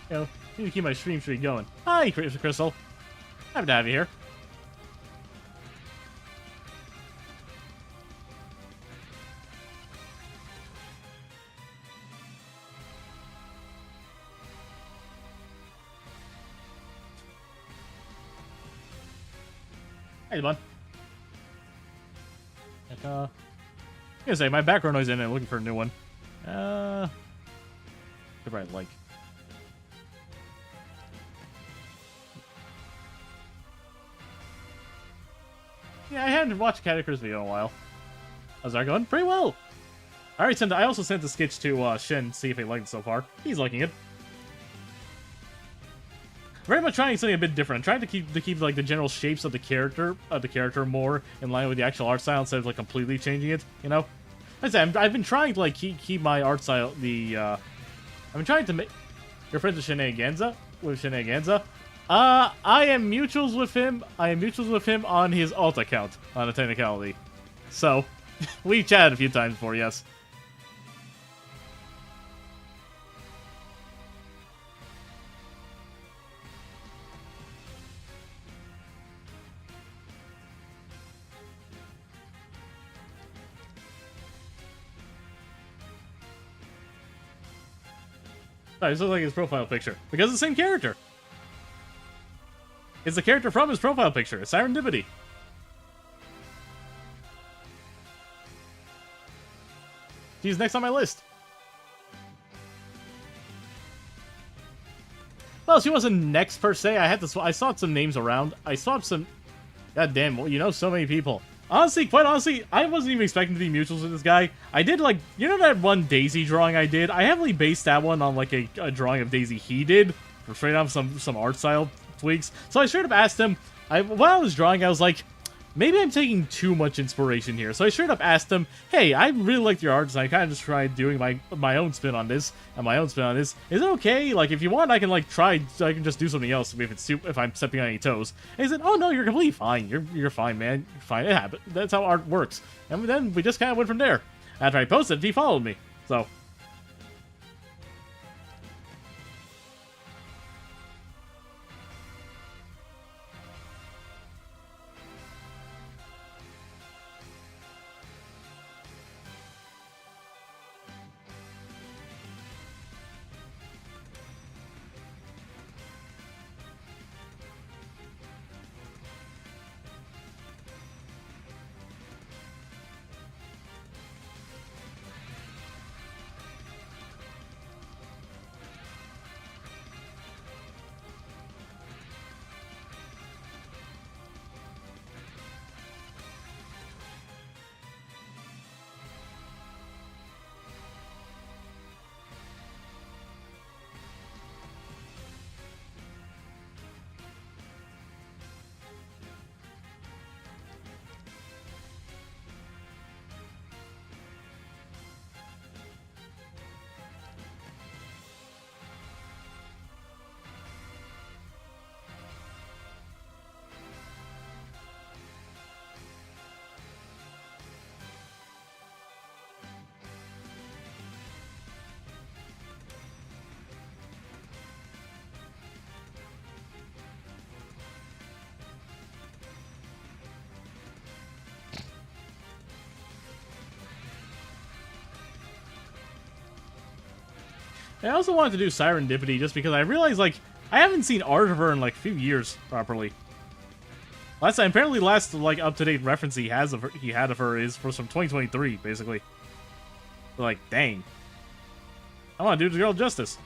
You know, need to keep my stream streak going. Hi, Crystal. Happy to have you here. Hey, bud. I'm gonna say, my background noise in it, looking for a new one. Could probably like. Yeah, I hadn't watched Catacrysm video in a while. How's that going? Pretty well. I also sent the sketch to Shin, see if he liked it so far. He's liking it. Very much trying something a bit different. I'm trying to keep like the general shapes of the character more in line with the actual art style instead of like completely changing it. You know, I've been trying to like keep my art style. I've been trying to make your friends with Shenanganza. I am mutuals with him. I am mutuals with him on his alt account on a technicality. So we chatted a few times before, yes. Sorry, this looks like his profile picture. Because it's the same character. It's the character from his profile picture. It's serendipity. He's next on my list. Well, she wasn't next per se. I saw some names around. I swapped some. God damn, well, you know so many people. Honestly, quite honestly, I wasn't even expecting to be mutuals with this guy. I did, like, you know that one Daisy drawing I did? I heavily based that one on, like, a drawing of Daisy he did, for straight off some art style tweaks. So I straight up asked him, while I was drawing, I was like, maybe I'm taking too much inspiration here. So I straight up asked him, hey, I really liked your art, and I kind of just tried doing my own spin on this, and my own spin on this. Is it okay? Like, if you want, I can, like, I can just do something else if I'm stepping on any toes. And he said, oh, no, you're completely fine. You're fine, man. You're fine. It happened. That's how art works. And then we just kind of went from there. After I posted, he followed me. So... I also wanted to do Serendipity just because I realized, like, I haven't seen art of her in, like, a few years properly. Apparently last, like, up-to-date reference he had of her is from 2023, basically. So, like, dang. I want to do the girl justice.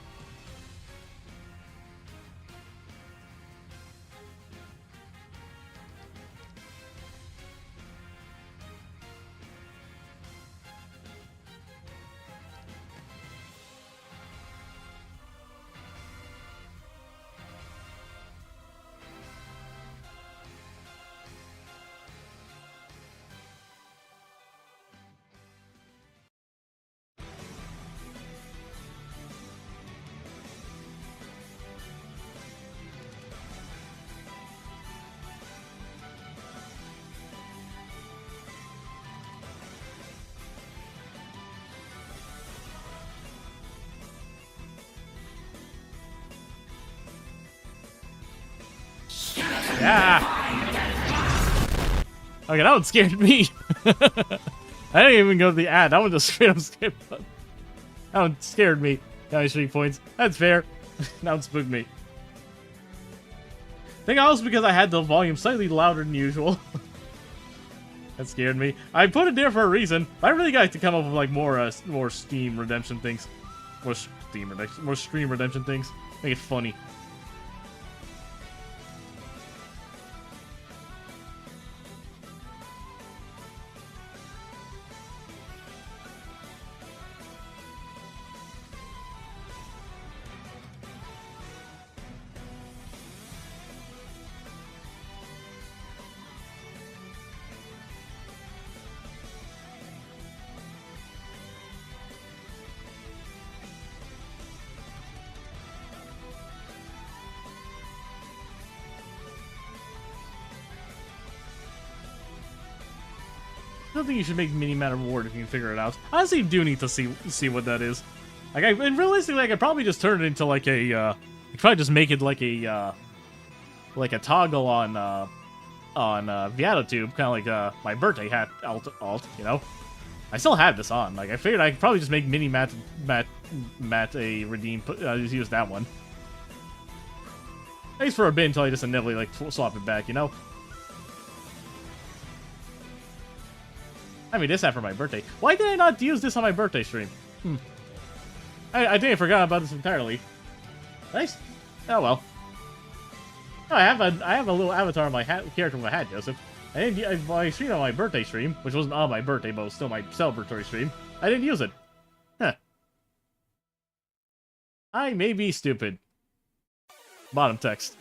Yeah. Okay, that one scared me. I didn't even go to the ad. That one just straight up scared. That one scared me. Nice 3 points. That's fair. That one spooked me. I think also because I had the volume slightly louder than usual. That scared me. I put it there for a reason. I really got to come up with like more Steam redemption things. More stream redemption things. Make it funny. I don't think you should make mini-map reward if you can figure it out. I honestly do need to see what that is. Like, and realistically, I could probably just turn it into like a, I could probably just make it like a toggle on ViatoTube, kind of like my birthday hat alt, you know? I still have this on. Like, I figured I could probably just make mini-mat a redeem, just use that one. At least for a bit until I just inevitably, like, swap it back, you know? I mean, this hat for my birthday. Why did I not use this on my birthday stream? I think I forgot about this entirely. Nice. Oh well. Oh, I have a little avatar on my character with my hat, Joseph. I streamed on my birthday stream, which wasn't on my birthday, but was still my celebratory stream. I didn't use it. Huh. I may be stupid. Bottom text.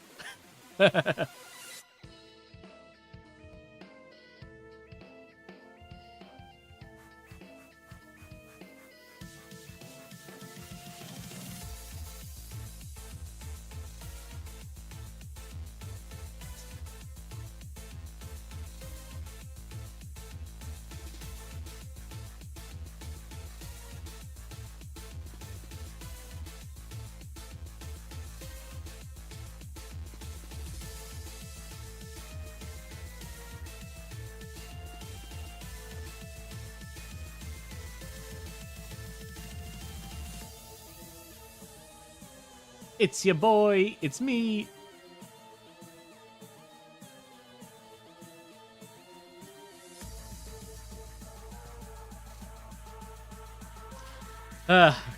It's your boy, it's me.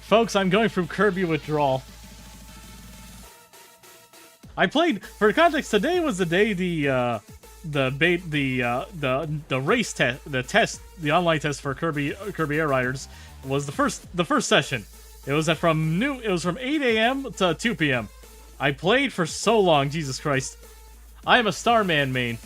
Folks, I'm going through Kirby withdrawal. I played, for context, today was the day the race test, the online test for Kirby Air Riders was the first session. It was from 8 a.m. to 2 p.m. I played for so long, Jesus Christ. I am a Starman main.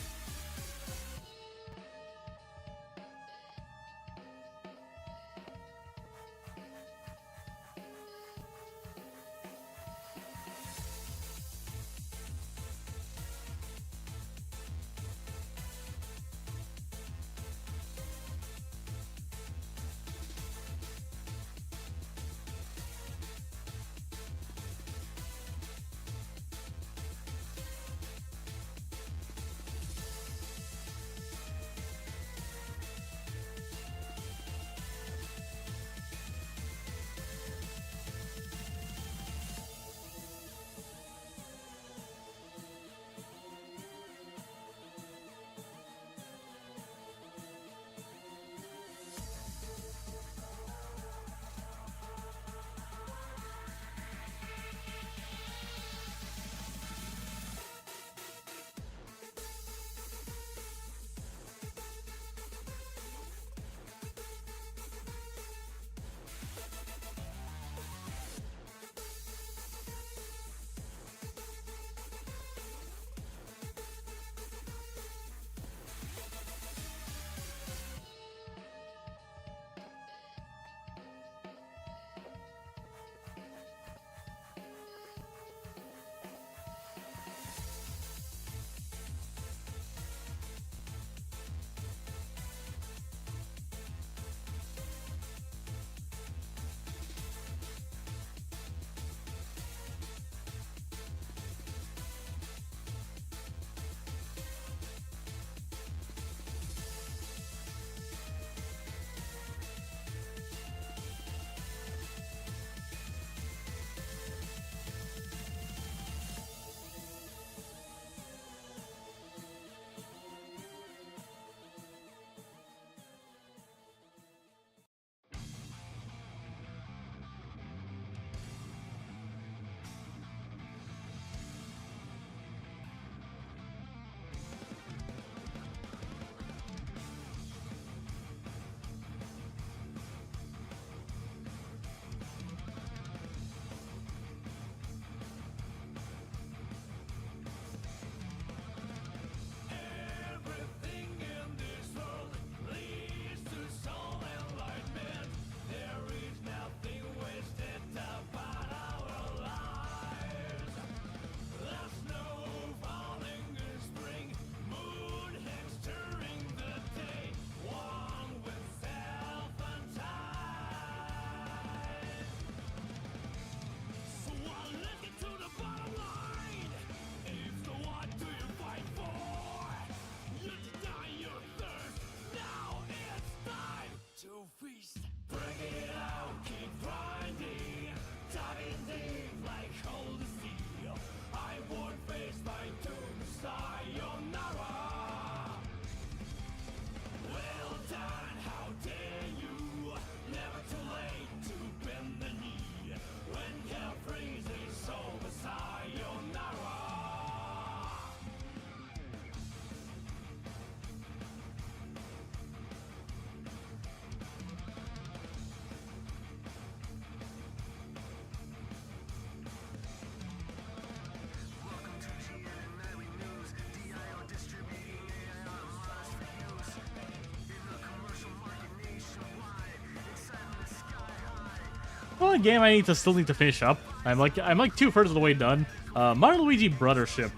One game I still need to finish up. I'm like 2/3 of the way done. Mario Luigi Brothership.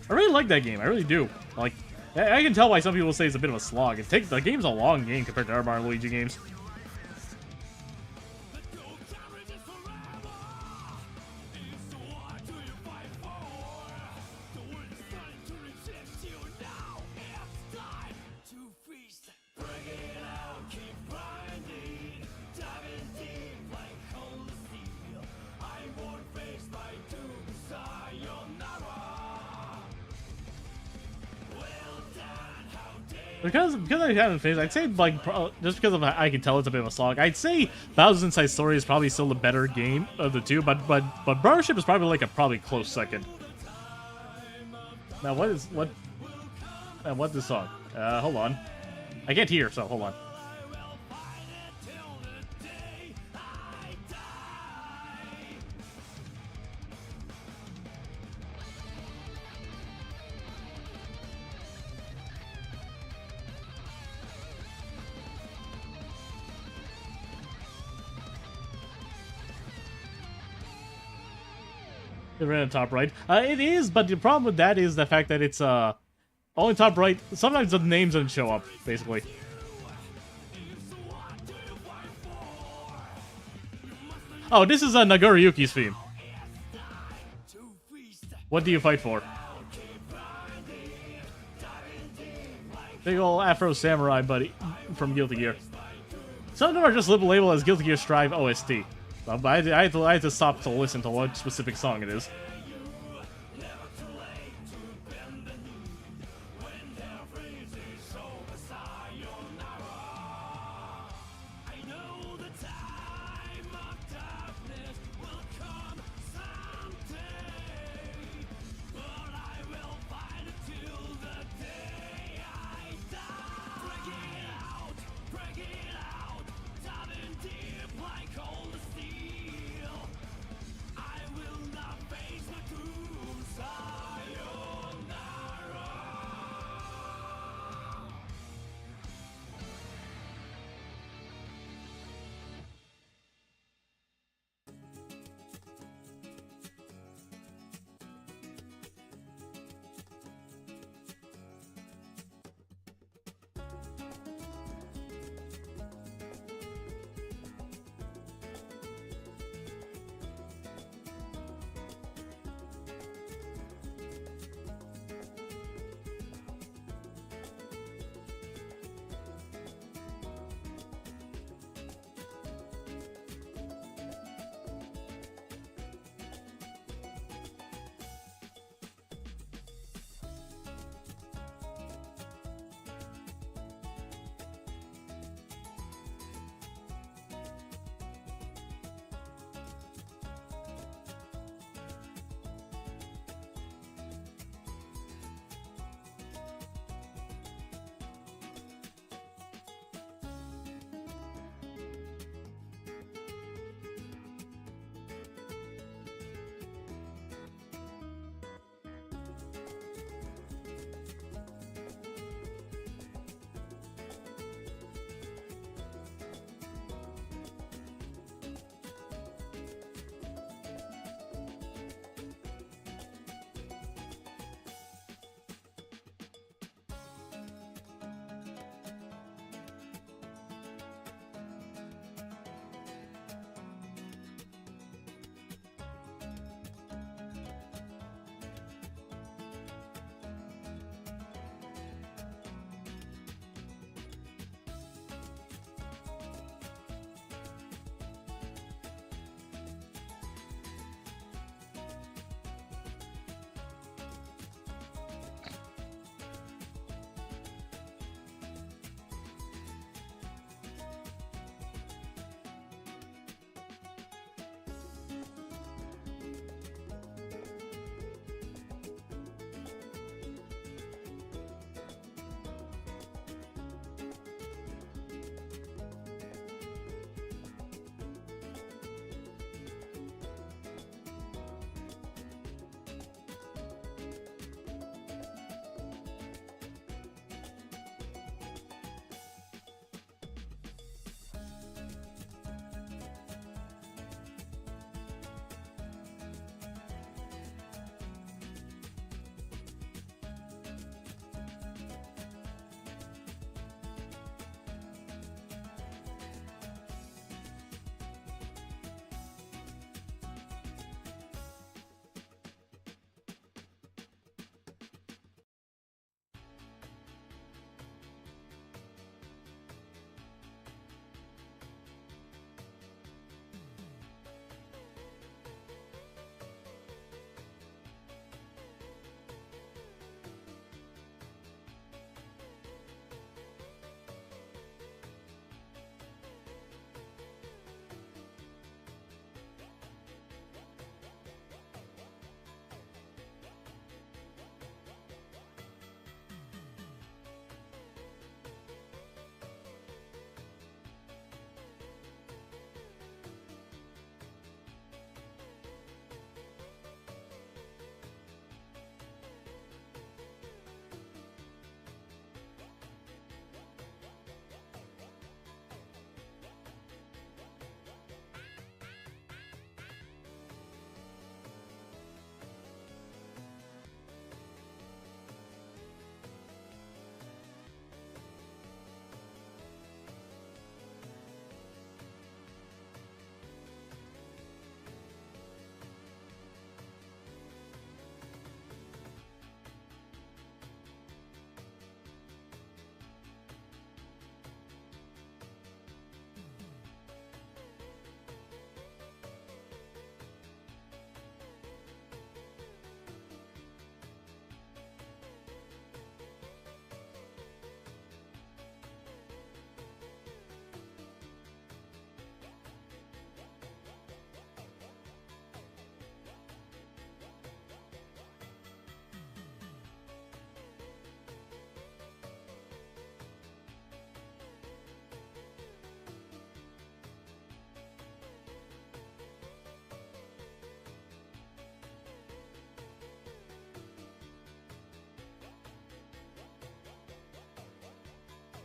I really like that game. I really do. Like, I can tell why some people say it's a bit of a slog. The game's a long game compared to our Mario Luigi games. Because I haven't finished, I'd say like just because I can tell it's a bit of a slog. I'd say Bowser's Inside Story is probably still the better game of the two, but Brothership is probably like a close second. Now what's this song? Hold on, I can't hear, so hold on. Right on top right. It is, but the problem with that is the fact that it's only top right. Sometimes the names don't show up, basically. Oh, this is Nagoriyuki's theme. What do you fight for? Big ol' Afro Samurai buddy from Guilty Gear. Some of them are just labeled as Guilty Gear Strive OST. But I had to stop to listen to what specific song it is.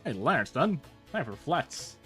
Hey, Lantern's done. Time for flats.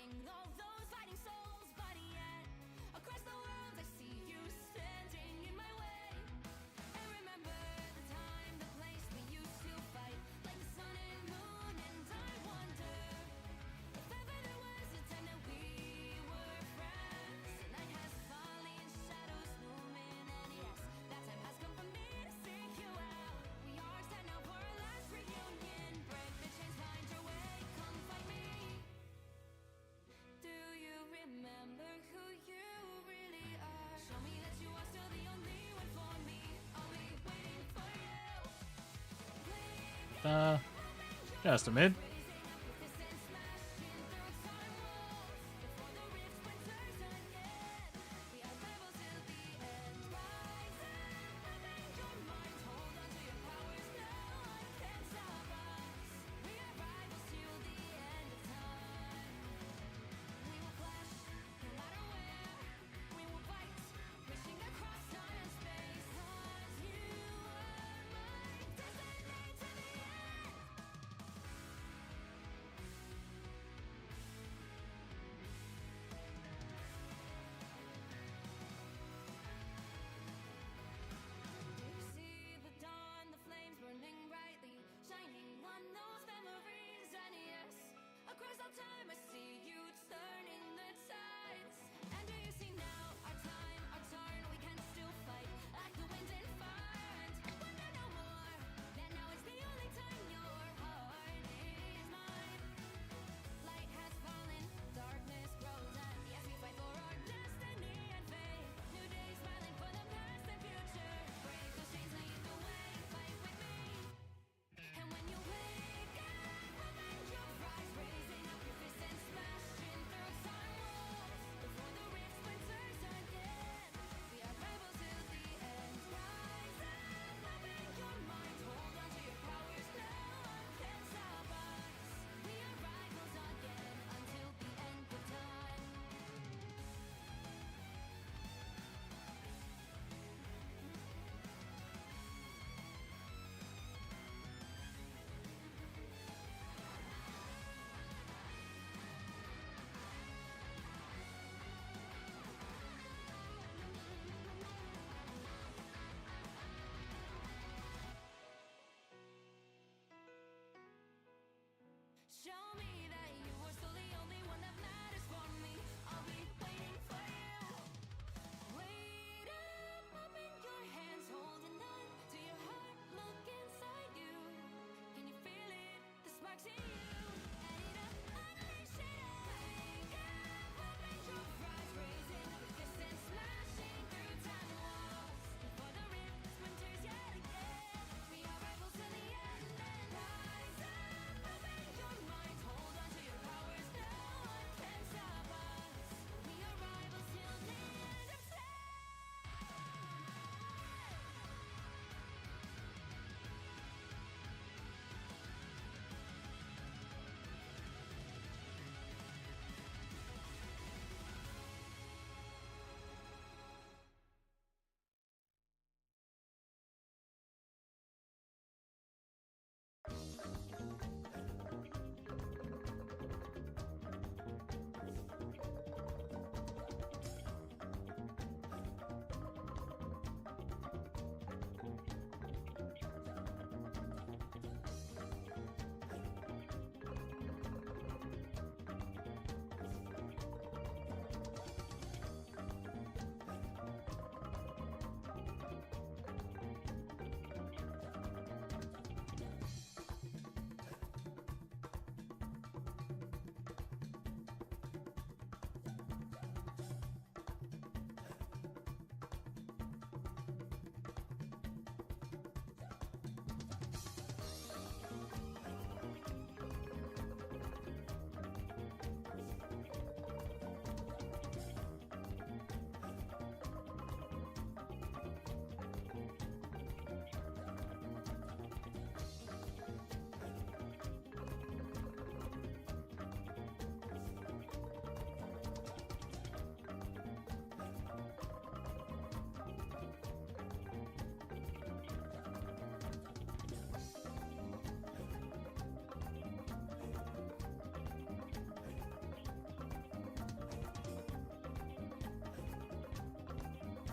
fighting all those fighting souls, but yet across the world I see you standing in my way. And remember the time, the place we used to fight, like the sun and moon. And I wonder if ever there was a time that we were friends. The night has fallen, shadows looming, and yes, that time has come for me to seek you out. We are set now for our last reunion. Break the chains, find your way, come find me. Do you remember who you really are? Show me that you are still the only one for me. I'll be waiting for you. Playing Just a minute. raising up with this and smashing through time walls. Before the rifts splinters again, we are rebels till the end. Rise and open your mind, hold on to your powers. No one can stop us. We are rivals till the end of time. We will clash, no matter where. We will fight, reaching across time and space. 'Cause you are my destiny to the end.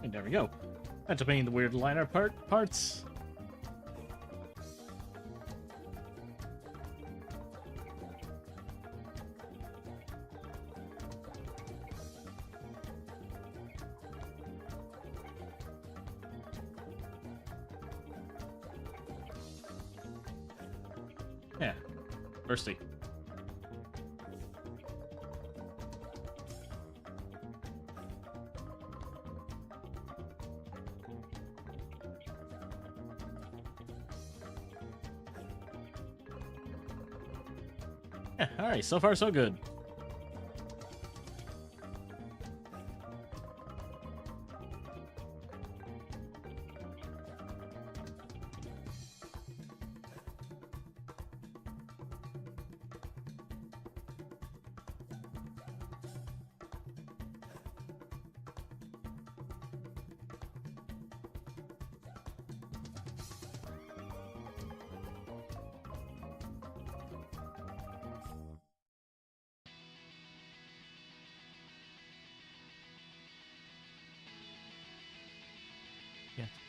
And there we go. That's painting the weird liner parts. Yeah, thirsty. Yeah, alright, so far so good.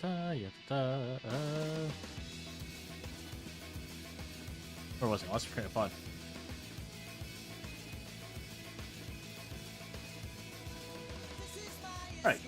Yatta, yatta, Where was it? Lost train of thought. Alright.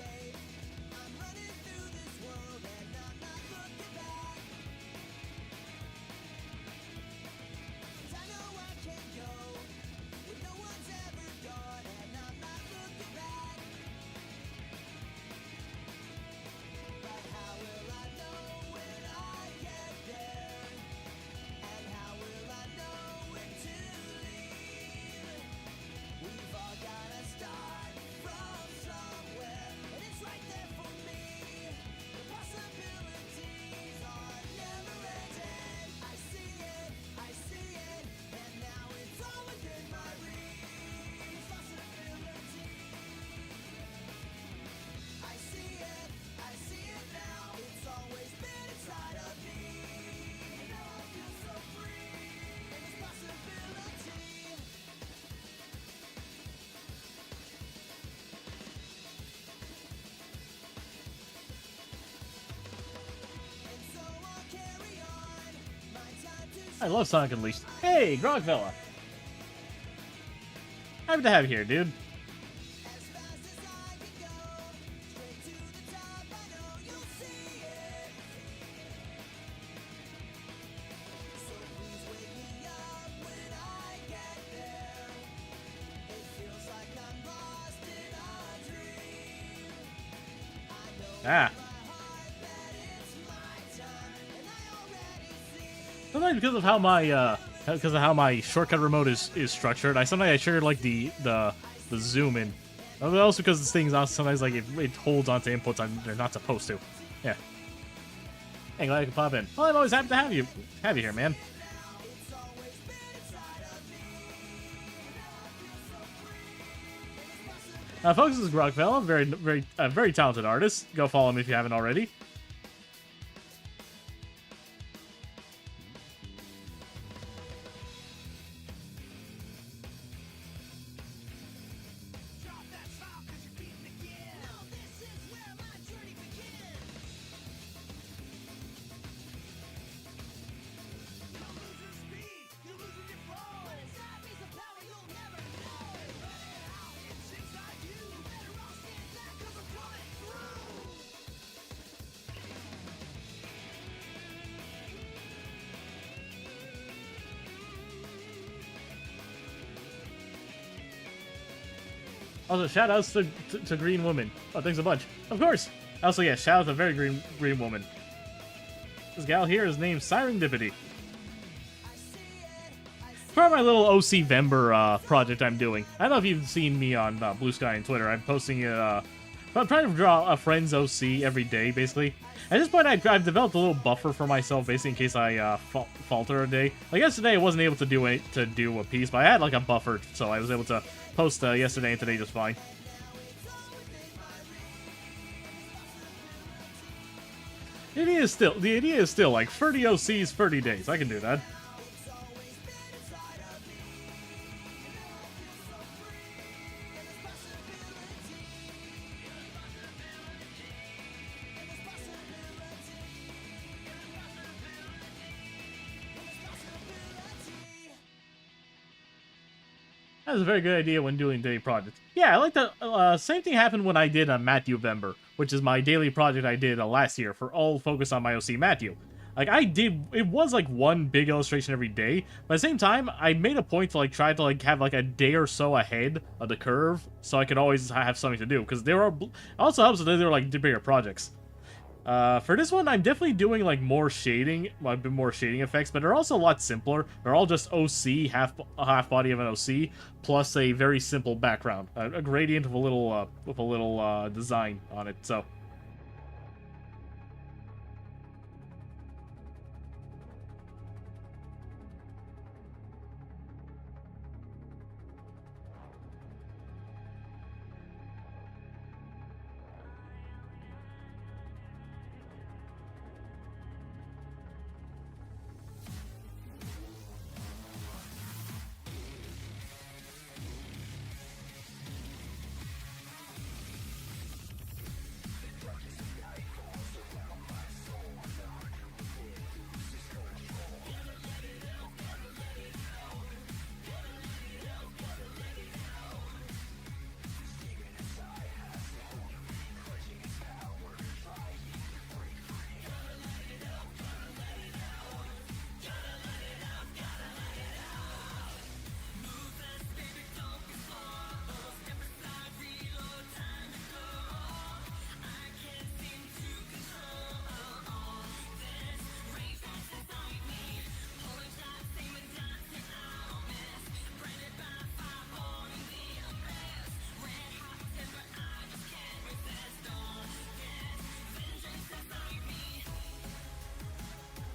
I love Sonic Unleashed. Hey, Grogfella! Happy to have you here, dude. Ah. Sometimes because of how my shortcut remote is structured, sometimes I trigger like the zoom in. But also because this thing's sometimes like it holds onto inputs they're not supposed to. Yeah. Hey, glad I could pop in. Well, I'm always happy to have you here, man. Folks, this is Grogfella, very talented artist. Go follow him if you haven't already. Also, shout outs to Green Woman. Oh, thanks a bunch. Of course! Also, yeah, shout out to very green woman. This gal here is named Serendipity. For my little OC-Vember project I'm doing. I don't know if you've seen me on Blue Sky and Twitter. I'm posting I'm trying to draw a friend's OC every day, basically. At this point, I've developed a little buffer for myself, basically, in case I falter a day. Like yesterday, I wasn't able to do a piece, but I had like a buffer, so I was able to post yesterday and today just fine. The idea is still like 30 OCs, 30 days. I can do that. That's a very good idea when doing daily projects. Yeah, I like the same thing happened when I did OC-Vember, which is my daily project I did last year for all focus on my OC Matthew. Like I did, it was like one big illustration every day, but at the same time, I made a point to like try to like have like a day or so ahead of the curve, so I could always have something to do. Because there are also helps that there are like bigger projects. For this one, I'm definitely doing like more shading, a bit more shading effects, but they're also a lot simpler. They're all just OC, half body of an OC, plus a very simple background, a gradient with a little design on it. So.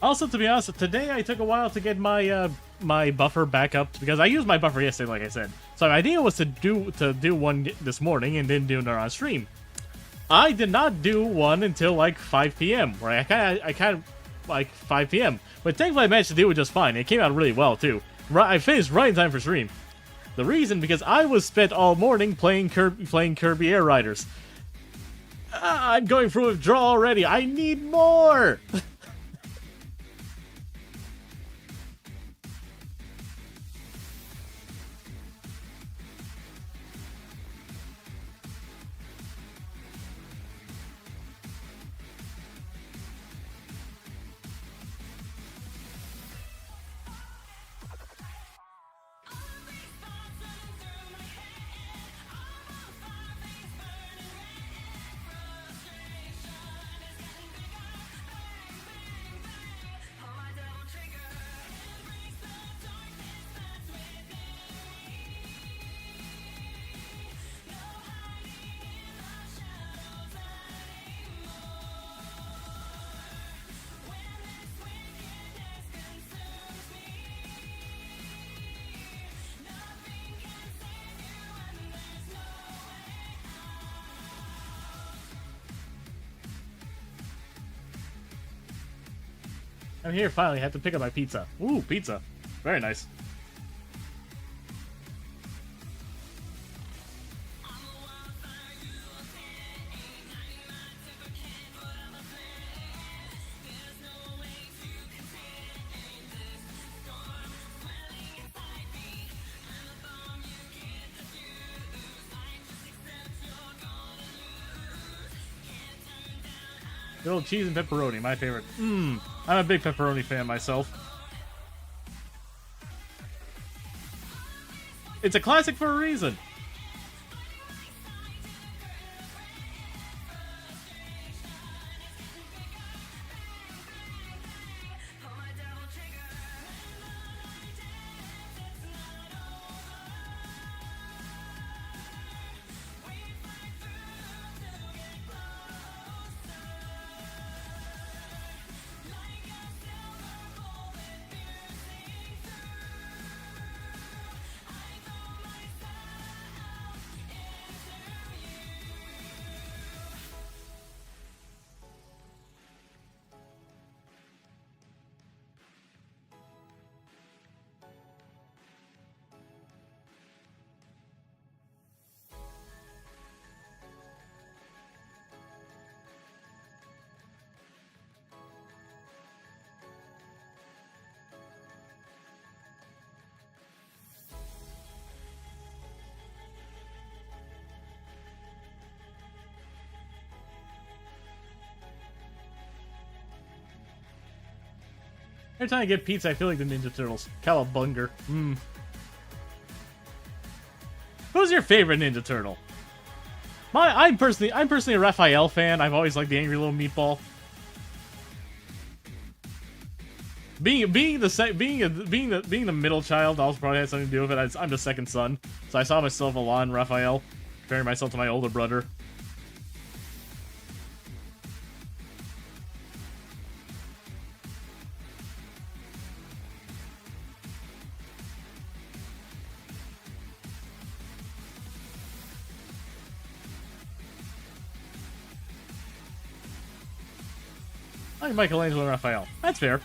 Also, to be honest, today I took a while to get my my buffer back up because I used my buffer yesterday, like I said. So my idea was to do one this morning and then do another on stream. I did not do one until like 5 p.m. Right? I kind of like 5 p.m. But thankfully I managed to do it just fine. It came out really well too. I finished right in time for stream. The reason because I was spent all morning playing Kirby Air Riders. I'm going through withdrawal already. I need more. I'm here finally. I have to pick up my pizza. Ooh, pizza. Very nice. Grilled cheese and pepperoni, my favorite. I'm a big pepperoni fan myself. It's a classic for a reason. Every time I get pizza, I feel like the Ninja Turtles. Cowabunga. Who's your favorite Ninja Turtle? I'm personally a Raphael fan. I've always liked the angry little meatball. Being the middle child also probably has something to do with it. I'm the second son, so I saw myself a lot in Raphael, comparing myself to my older brother. I like Michelangelo and Raphael. That's fair.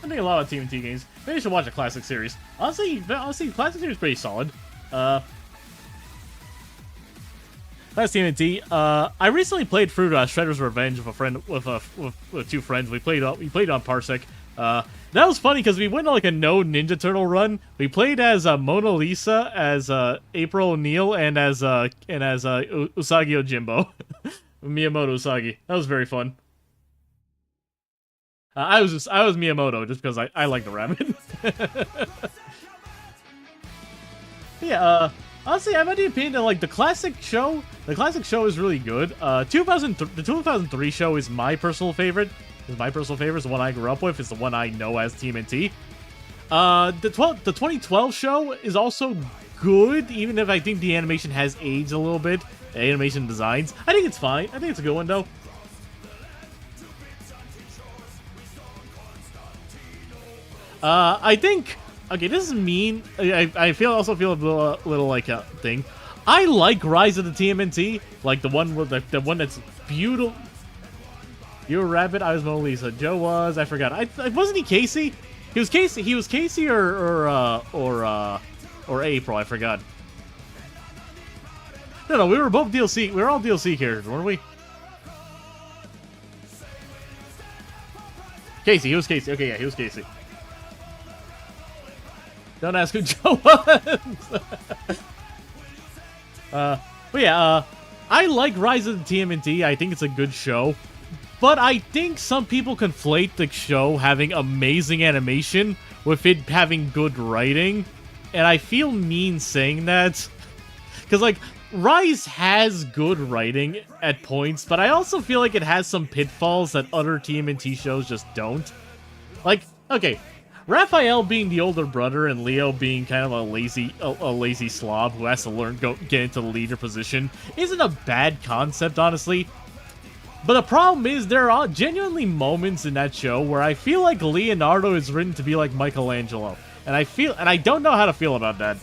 I think a lot of TMNT games. Maybe you should watch a classic series. Honestly, classic series is pretty solid. That's TMNT. I recently played through Shredder's Revenge with a friend, with two friends. We played on Parsec. That was funny because we went on like a no Ninja Turtle run. We played as Mona Lisa, as April O'Neil, and as Usagi Ojimbo, Miyamoto Usagi. That was very fun. I was Miyamoto just because I like the ramen. Yeah, honestly, I'm of the opinion that like the classic show is really good. The 2003 show is my personal favorite. It's the one I grew up with. It's the one I know as TMNT. The 2012 show is also good, even if I think the animation has aged a little bit. The animation designs, I think it's fine. I think it's a good one though. I think, okay, this is mean. I also feel a little like a thing. I like Rise of the TMNT, like the one with the one that's beautiful. You were Rabbit, I was Mona Lisa. Joe was, I forgot. Wasn't he Casey? He was Casey or April, I forgot. No, we were both DLC. We were all DLC characters, weren't we? Casey, he was Casey. Okay, yeah, he was Casey. Don't ask who Joe was. But yeah, I like Rise of the TMNT. I think it's a good show. But I think some people conflate the show having amazing animation with it having good writing. And I feel mean saying that. Because, like, Rise has good writing at points, but I also feel like it has some pitfalls that other TMNT shows just don't. Like, okay, Raphael being the older brother and Leo being kind of a lazy slob who has to get into the leader position isn't a bad concept, honestly. But the problem is there are genuinely moments in that show where I feel like Leonardo is written to be like Michelangelo, and I don't know how to feel about that.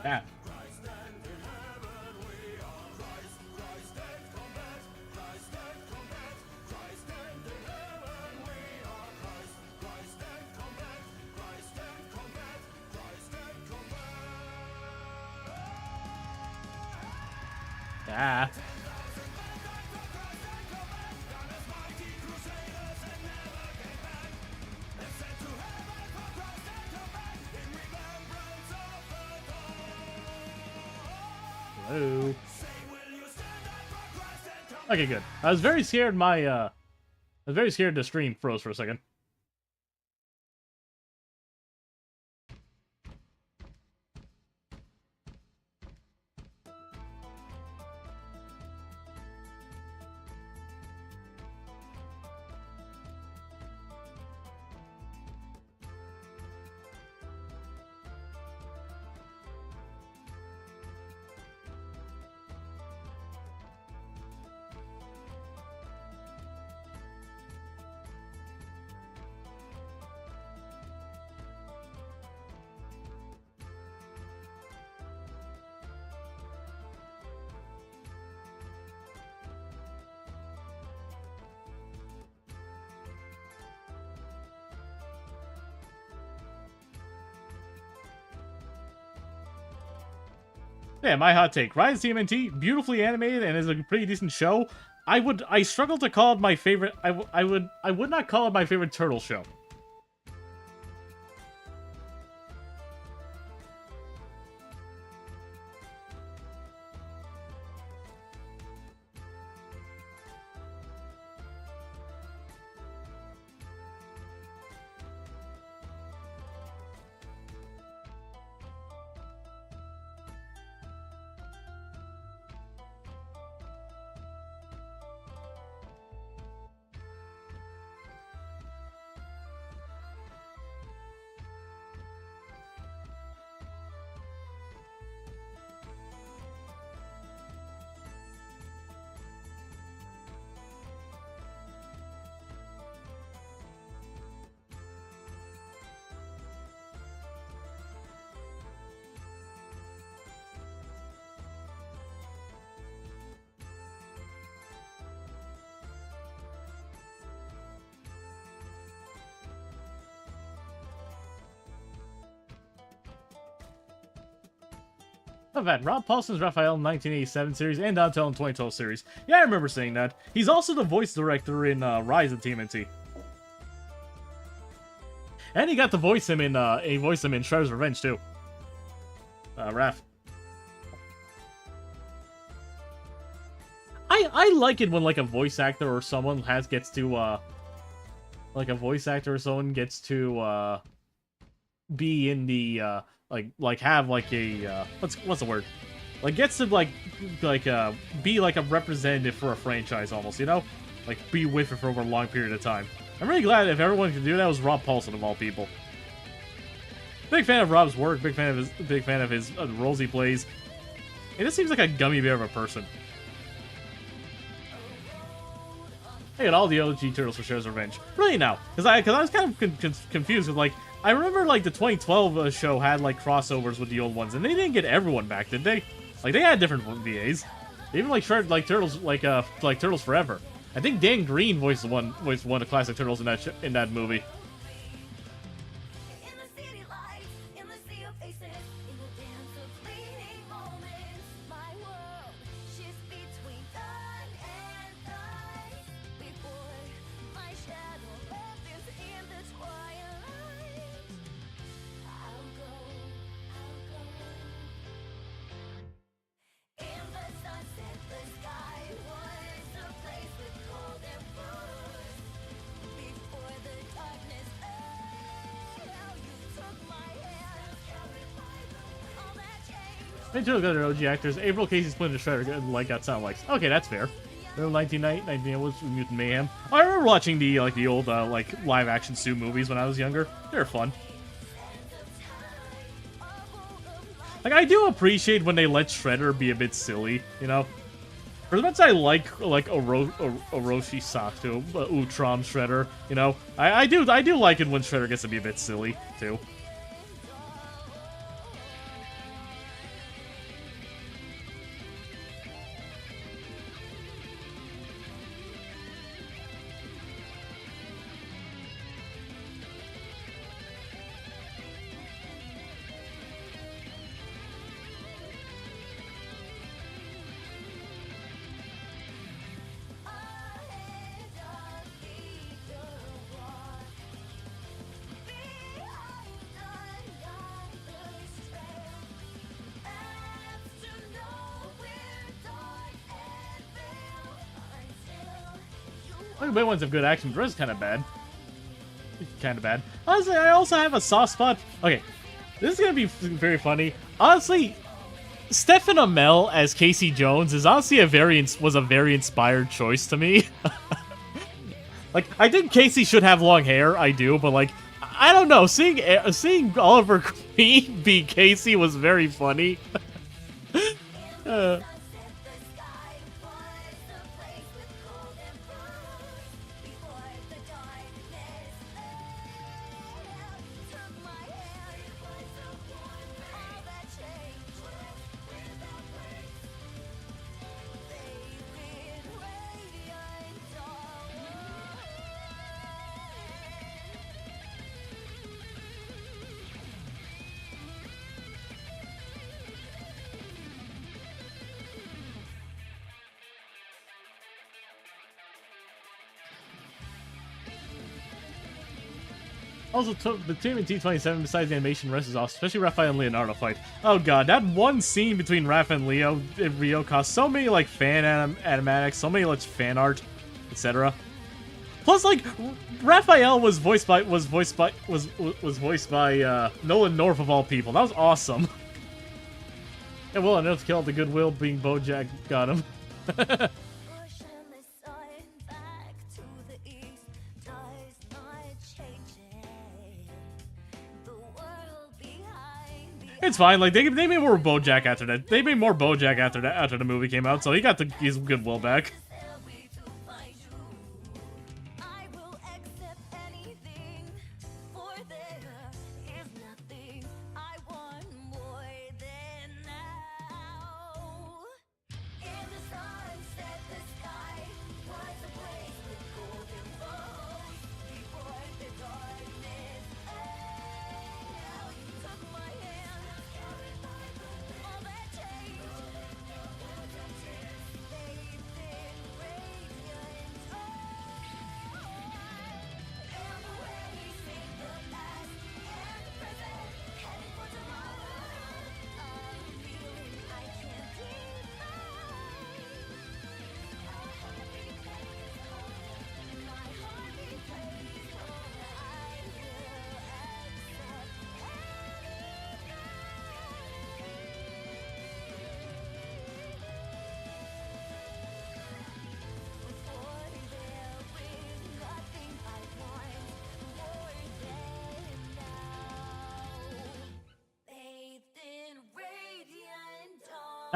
Yeah. Yeah. Hello. Okay, good. I was very scared the stream froze for a second. Yeah, my hot take. Rise of TMNT, beautifully animated and is a pretty decent show. I struggle to call it my favorite. I would not call it my favorite turtle show. Not bad. Rob Paulson's Raphael 1987 series and Donatello in 2012 series. Yeah, I remember saying that. He's also the voice director in Rise of TMNT. And he got to voice him in Shredder's Revenge too. Raph. I like it when like a voice actor or someone gets to be in the have like a what's the word? Like gets to be like a representative for a franchise almost, you know? Like be with it for over a long period of time. I'm really glad if everyone could do that, it was Rob Paulson of all people. Big fan of Rob's work, big fan of his roles he plays. He just seems like a gummy bear of a person. I got all the OG Turtles for Shredder's Revenge. Really now, because I was kind of confused with like I remember like the 2012 show had like crossovers with the old ones, and they didn't get everyone back, did they? Like they had different VAs. Even like Turtles like Turtles Forever. I think Dan Green voiced one of the classic Turtles in that movie. In the city lights, in the sea of faces, in the dance of fleeting moments, my world shifts between dawn and night. Before my shadow lengthens in the twilight, I'll go. In the sunset, the sky was a place with golden roots. Before the darkness fell, you took my hand. All that changed. They took other OG actors. April Casey Splinter Shredder like got sound likes. Okay, that's fair. Remember 1990 was Mutant Mayhem. I remember watching the old live action Sue movies when I was younger. They were fun. Like I do appreciate when they let Shredder be a bit silly, you know. For as much as I like Orochi Sato, Utrom Shredder, you know, I do like it when Shredder gets to be a bit silly too. The main ones have good action, but the rest is kind of bad. Kind of bad. Honestly, I also have a soft spot. Okay, this is gonna be very funny. Honestly, Stephen Amell as Casey Jones is honestly was a very inspired choice to me. Like, I think Casey should have long hair, I do, but like, I don't know. Seeing Oliver Queen be Casey was very funny. Also, the team in T27, besides the animation, rest is awesome, especially Raphael and Leonardo fight. Oh god, that one scene between Raph and Rio caused so many like fan animatics, so many like fan art, etc. Plus, like, Raphael was voiced by Nolan North of all people. That was awesome. Yeah, well enough to kill the goodwill being Bojack got him. It's fine. Like they made more Bojack after that. They made more Bojack after the movie came out, so he got his goodwill back.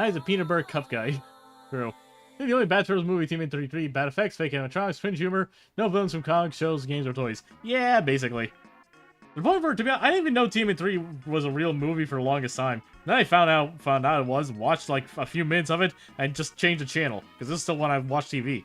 He's a peanut butter cup guy. True. The only Bad Turtles movie, Team in 33, bad effects, fake animatronics, cringe humor, no villains from comics, shows, games, or toys. Yeah, basically. The point for it, to be honest, I didn't even know Team in 3 was a real movie for the longest time. Then I found out it was, watched like a few minutes of it, and just changed the channel, because this is still when I watch TV.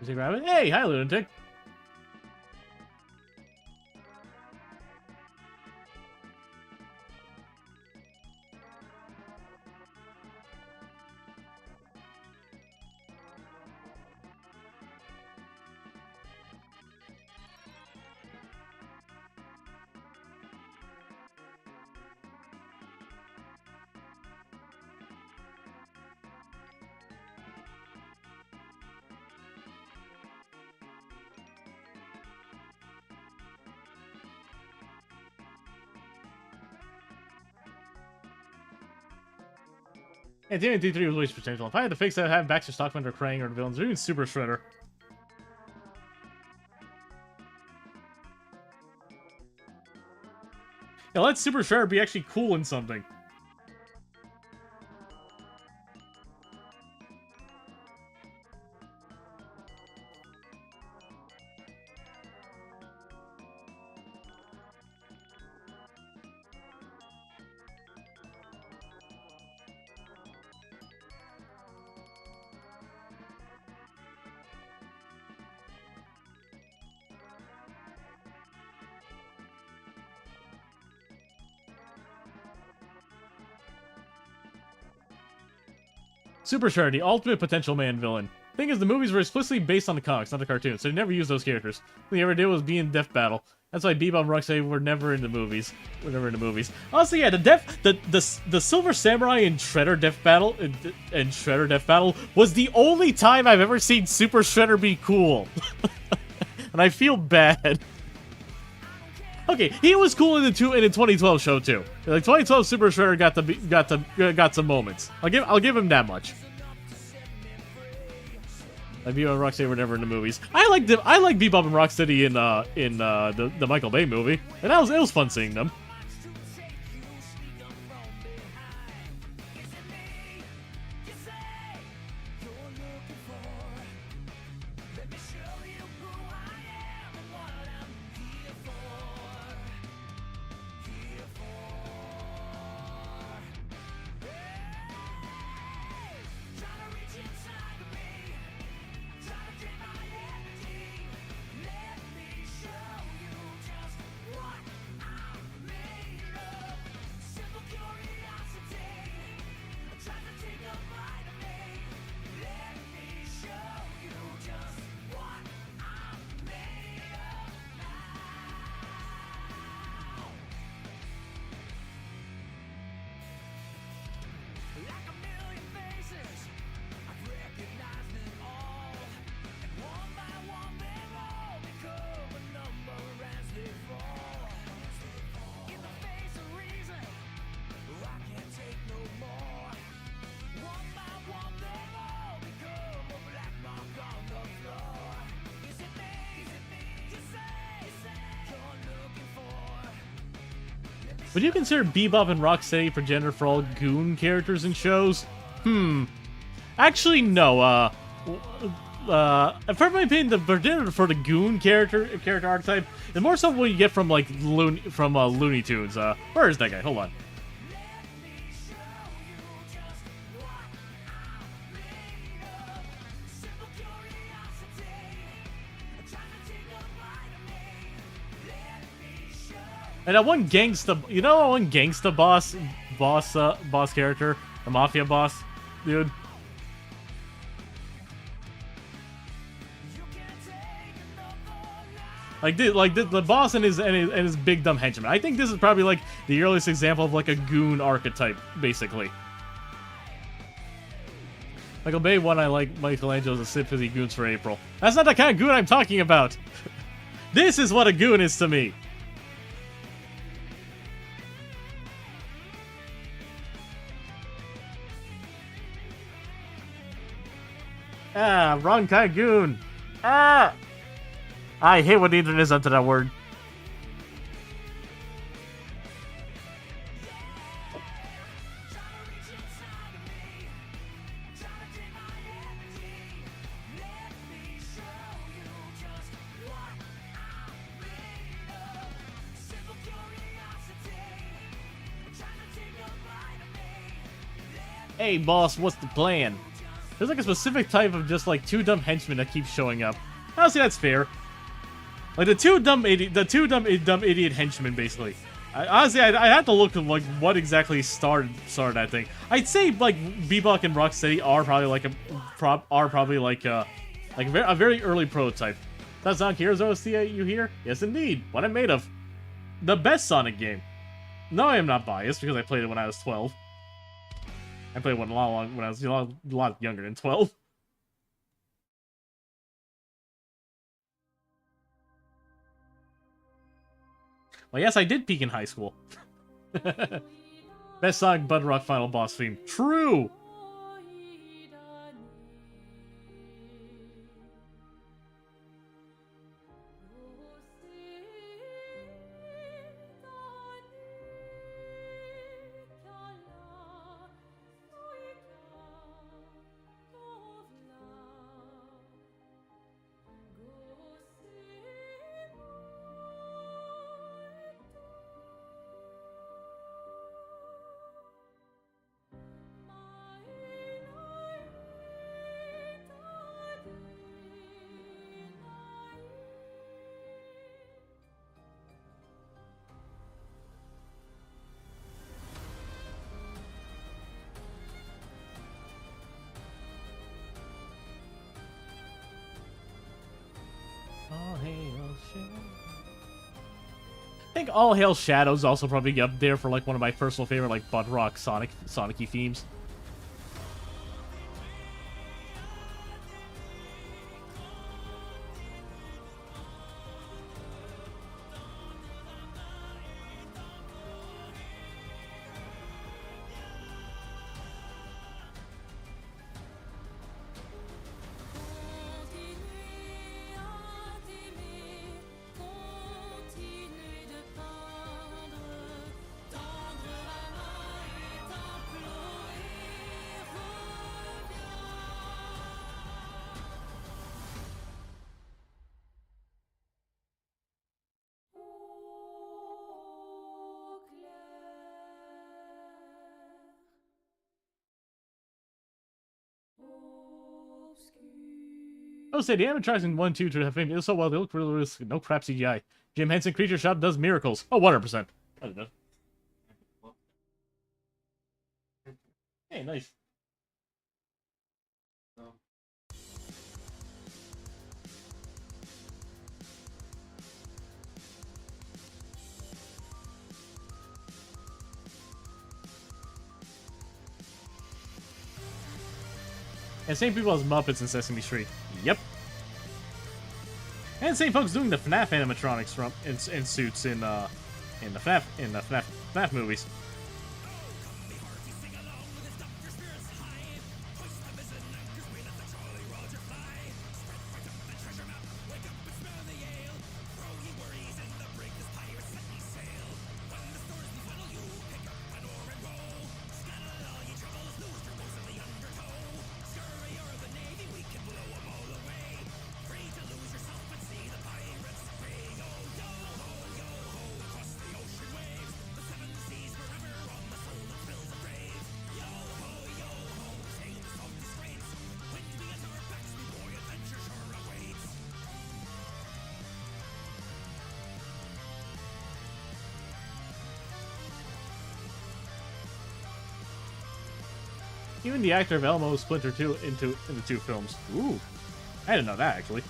Is he grabbing? Hey, hi, lunatic. Yeah, TNT 3 was waste potential. If I had to fix that, I'd have Baxter Stockman Krang or the villains, or even Super Shredder. Yeah, let Super Shredder be actually cool in something. Super Shredder, the ultimate potential man villain. Thing is, the movies were explicitly based on the comics, not the cartoons, so they never used those characters. All they ever did was be in Death Battle. That's why Bebop and Rocksteady were never in the movies. Honestly, yeah, the Silver Samurai in Shredder Death Battle and Shredder Death Battle was the only time I've ever seen Super Shredder be cool, and I feel bad. Okay, he was cool in the 2012 show too. Like 2012, Super Shredder got some moments. I'll give him that much. Like Bebop and Rocksteady were never in the movies. I like Bebop and Rocksteady in the Michael Bay movie, and it was fun seeing them. Would you consider Bebop and Rocksteady progenitor for all goon characters in shows? Actually, no. For my opinion, the progenitor for the goon character archetype is more so what you get from like Looney Tunes. Where is that guy? Hold on. And that one gangsta, you know, one gangsta boss character, the mafia boss, dude. Like the boss and his big dumb henchman. I think this is probably like the earliest example of like a goon archetype, basically. Michael Bay one I like Michelangelo's a Sid Fizzy goons for April. That's not the kind of goon I'm talking about. This is what a goon is to me. Ah, wrong kind of goon. Ah! I hate when the internet is onto that word. Hey boss, what's the plan? There's like a specific type of just like two dumb henchmen that keeps showing up. Honestly, that's fair. Like the two dumb idiot henchmen, basically. Honestly, I had to look at like what exactly started that thing. I'd say like Bebop and Rocksteady are probably like a very early prototype. That Sonic Heroes OST you hear? Yes, indeed. What I'm made of. The best Sonic game. No, I am not biased because I played it when I was 12. I played one when I was a lot younger than 12. Well, yes, I did peak in high school. Best Sonic Bud Rock final boss theme. True! I think All Hail Shadow's also probably up there for like one of my personal favorite like butt rock Sonic-y themes. Oh, say the animatronics 1 2 to have been so well, they look really, no crap CGI. Jim Henson Creature Shop does miracles. Oh, 100%. I don't know. Hey, nice. And same people as Muppets in Sesame Street. Yep. And same folks doing the FNAF animatronics from in suits in the FNAF movies. Even the actor of Elmo splintered into the two films. Ooh, I didn't know that actually.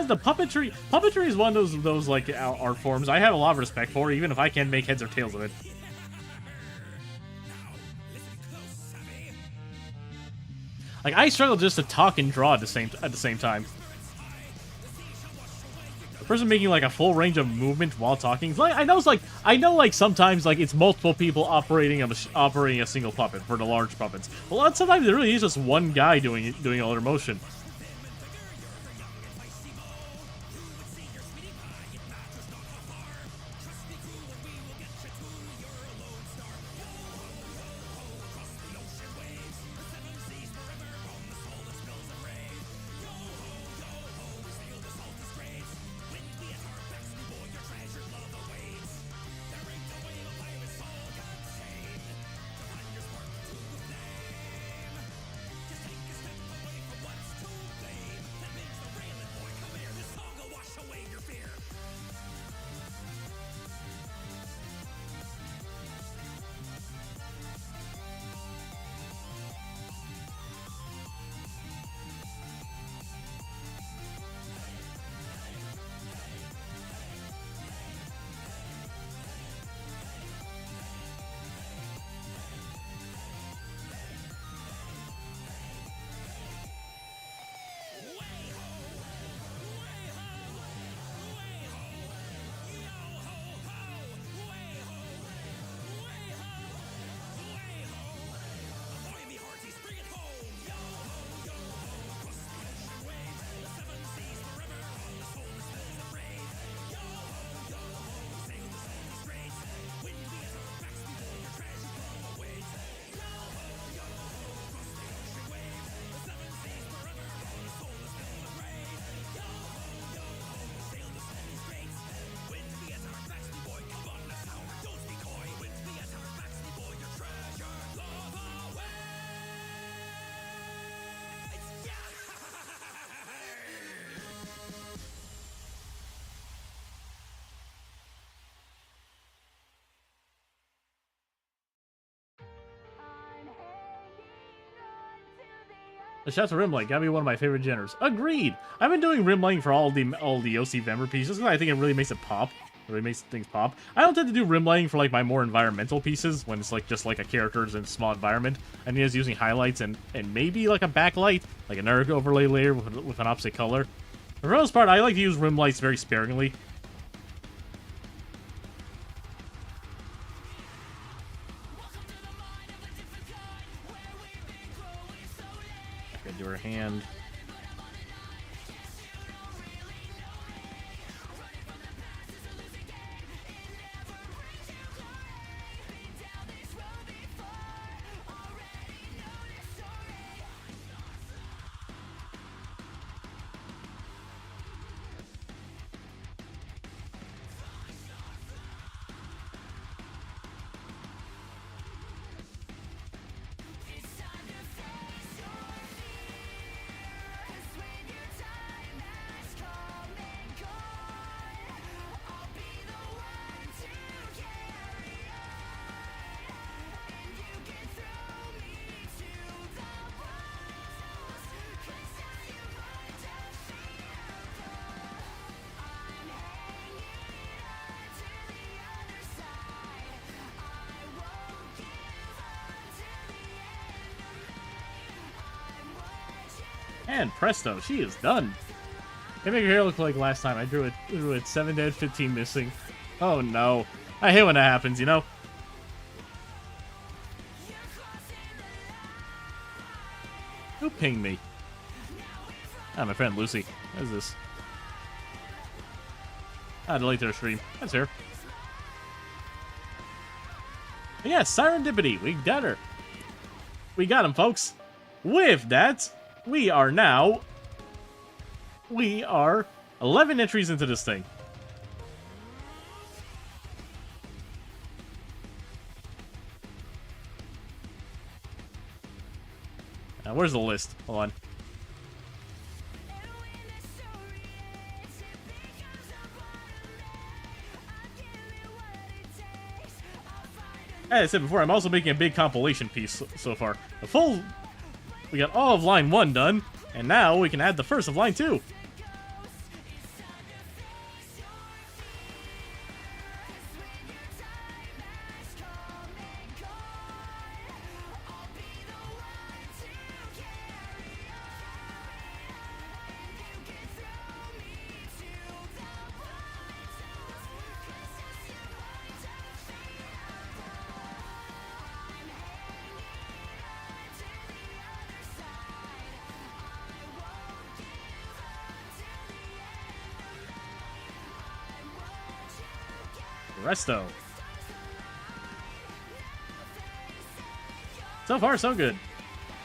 The puppetry is one of those like art forms I have a lot of respect for, even if I can't make heads or tails of it. Like, I struggle just to talk and draw at the same time. A person making like a full range of movement while talking, like I know sometimes like it's multiple people operating a single puppet for the large puppets. A lot sometimes there really is just one guy doing all their motion. The shots of rim light gotta be one of my favorite genres. Agreed. I've been doing rim lighting for all the OC-Vember pieces because I think it really makes it pop. It really makes things pop. I don't tend to do rim lighting for like my more environmental pieces when it's like just like a character's in a small environment. I mean, it's using highlights and maybe like a backlight, like an overlay layer with an opposite color. For the most part, I like to use rim lights very sparingly. Do her hand. And presto, she is done. They make her hair look like last time. I drew it 7 dead, 15 missing. Oh no. I hate when that happens, you know? Who pinged me? Ah, my friend Lucy. What is this? Ah, delete their stream. That's her. And yeah, serendipity. We got her. We got him, folks. With that, we are 11 entries into this thing. Now, where's the list? Hold on. As I said before, I'm also making a big compilation piece so far. We got all of line 1 done, and now we can add the first of line 2. Resto. So far, so good.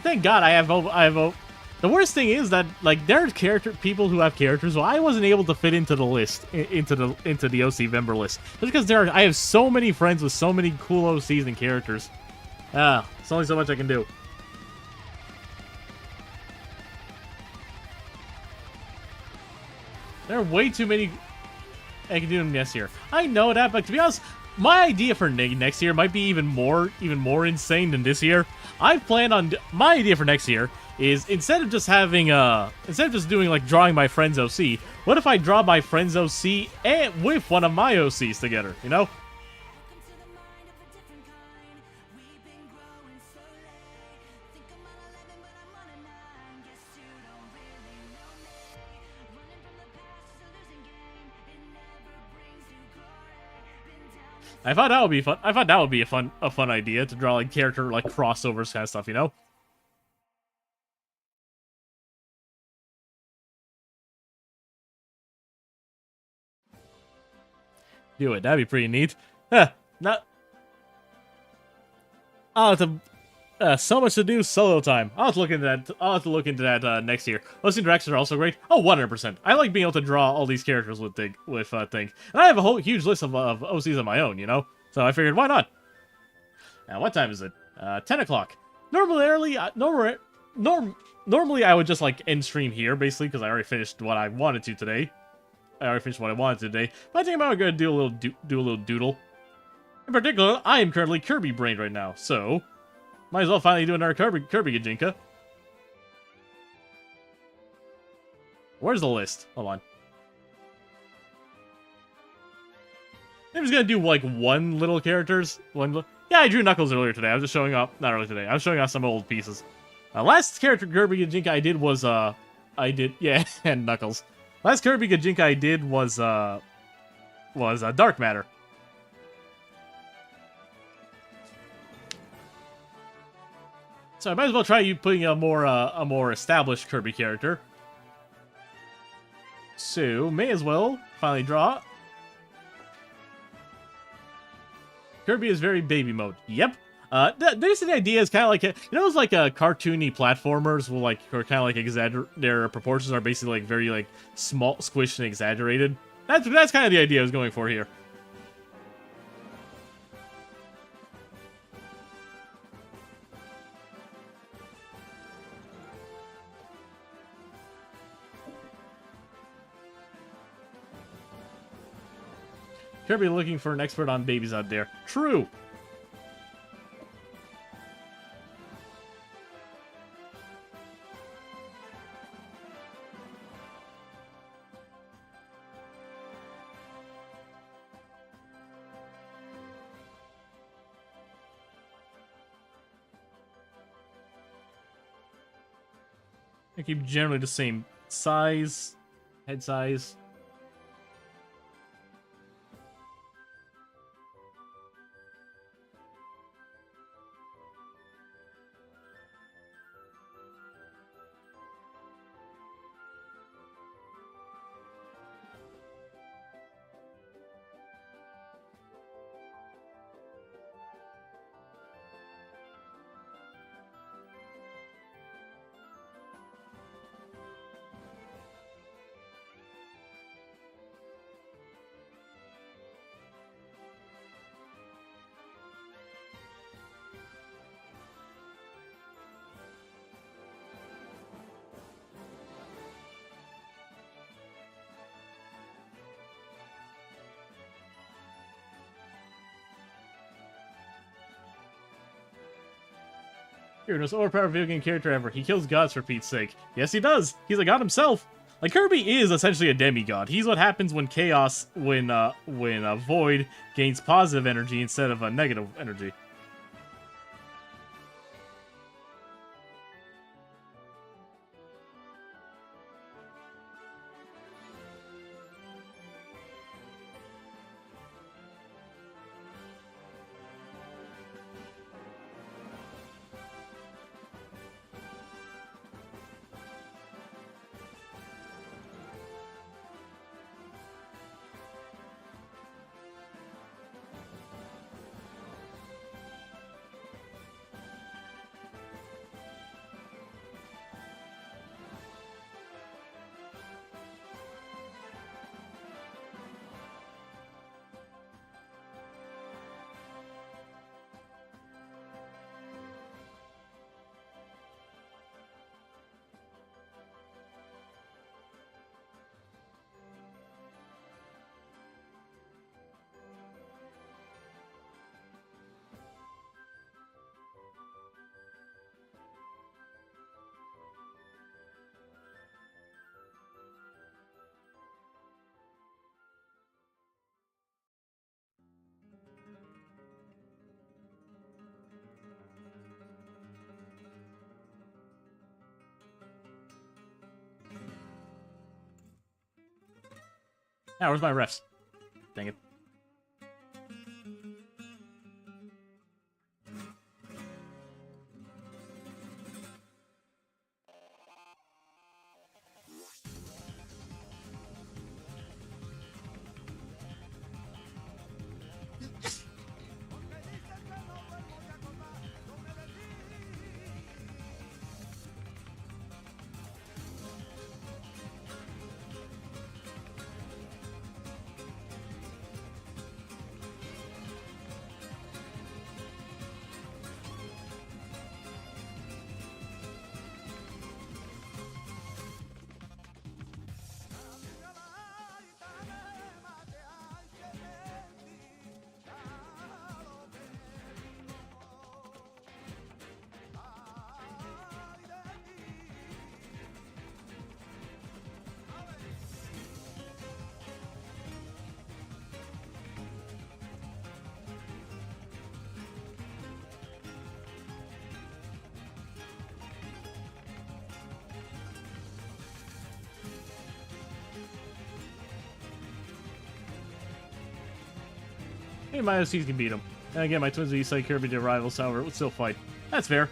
Thank God I have. The worst thing is that like there are people who have characters, so I wasn't able to fit into the list, into the OC-Vember list, just because I have so many friends with so many cool OCs and characters. It's only so much I can do. There are way too many. I can do them next year. I know that, but to be honest, my idea for next year might be even more insane than this year. I plan on my idea for next year is instead of just doing like drawing my friend's OC, what if I draw my friend's OC and with one of my OCs together? You know? I thought that would be fun. I thought that would be a fun idea to draw like character like crossovers kind of stuff, you know? Do it. That'd be pretty neat. Not. I'll have to. So much to do. Solo time. I'll have to look into that. I'll have to look into that next year. Those interactions are also great. Oh, 100%. I like being able to draw all these characters with Thing. And I have a whole huge list of OCs of my own, you know. So I figured, why not? Now, what time is it? 10 o'clock. Normally I would just like end stream here, basically, because I already finished what I wanted to today. But I think I'm gonna do a little doodle. In particular, I am currently Kirby brained right now, so might as well finally do another Kirby Gajinka. Where's the list? Hold on. I'm just gonna do like one little characters. Yeah, I drew Knuckles earlier today. I was just showing off. Not earlier today. I was showing off some old pieces. Last character Kirby Gajinka I did was yeah, and Knuckles. Last Kirby Gajinka I did was Dark Matter. So I might as well try you putting a more established Kirby character. So may as well finally draw. Kirby is very baby mode. Yep. The idea is kind of like those like cartoony platformers will like are kind of like exaggerate. Their proportions are basically like very like small, squished, and exaggerated. That's kind of the idea I was going for here. Kirby looking for an expert on babies out there. True. I keep generally the same size, head size. You're the most overpowered video game character ever. He kills gods for Pete's sake. Yes, he does. He's a god himself. Like, Kirby is essentially a demigod. He's what happens when Void gains positive energy instead of a negative energy. Now, where's my refs? Dang it. Maybe my OCs can beat them. And again, my twins are East Side Kirby, their rivals, however, it would still fight. That's fair.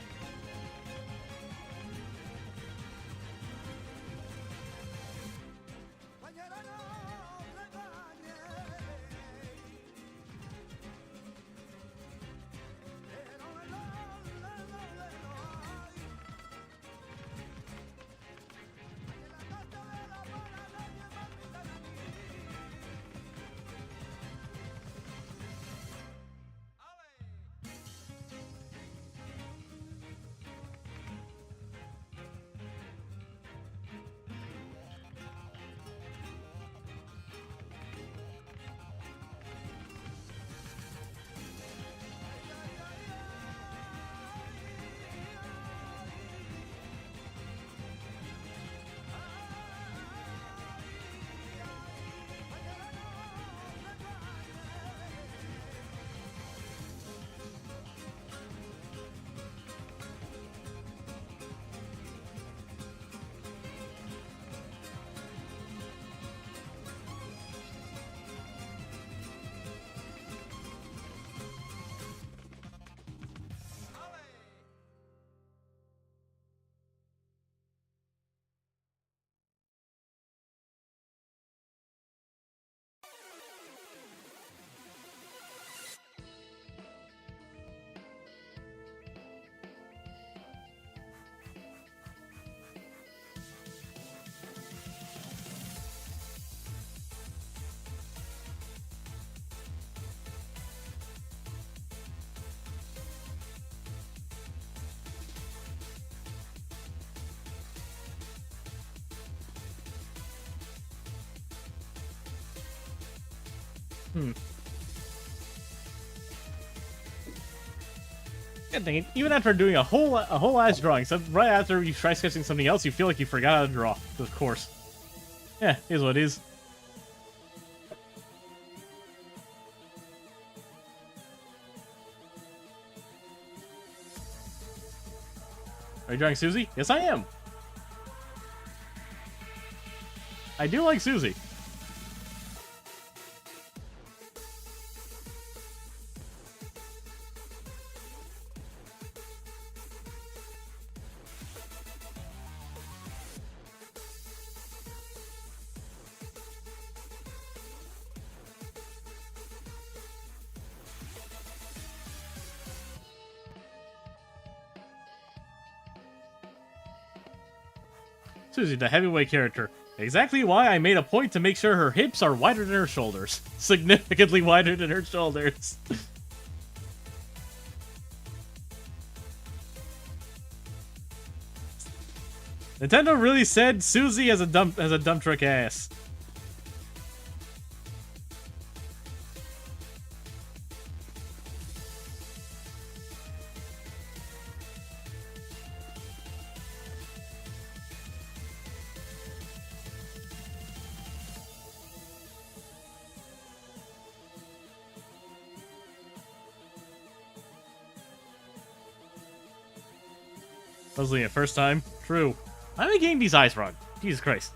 Good thing, even after doing a whole ass drawing, so right after you try sketching something else, you feel like you forgot how to draw. Of course. Yeah, is what it is. Are you drawing Susie? Yes, I am. I do like Susie. Susie, the heavyweight character. Exactly why I made a point to make sure her hips are wider than her shoulders. Significantly wider than her shoulders. Nintendo really said Susie has a dump truck ass. Leslie, first time? True. How am I getting these eyes wrong? Jesus Christ.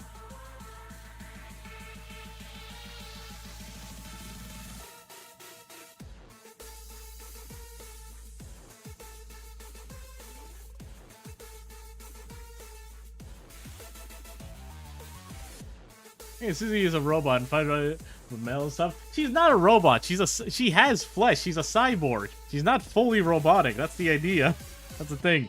Hey, Susie is a robot and fight with metal and stuff. She's not a robot. She has flesh. She's a cyborg. She's not fully robotic. That's the idea. That's the thing.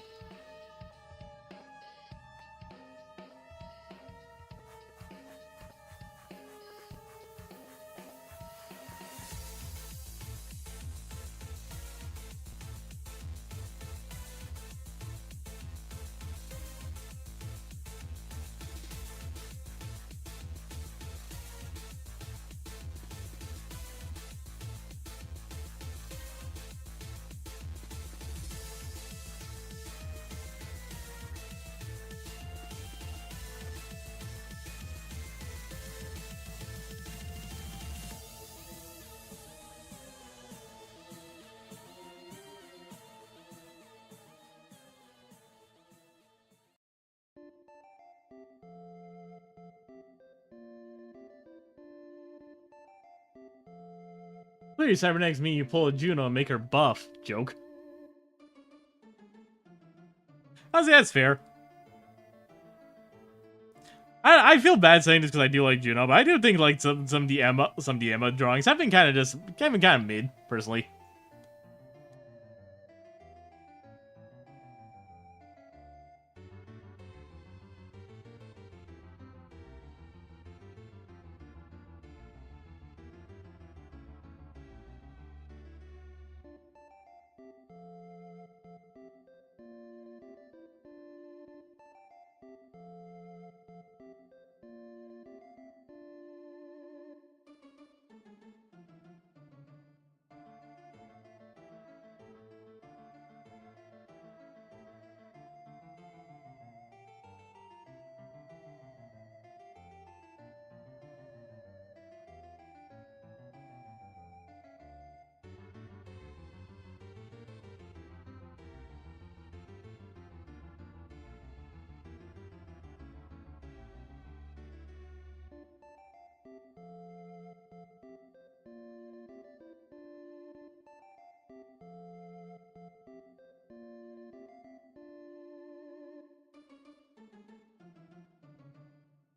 Clearly, cybernetics mean you pull a Juno and make her buff. Joke. Honestly, that's fair. I feel bad saying this because I do like Juno, but I do think like some Emma drawings have been kind of mid personally.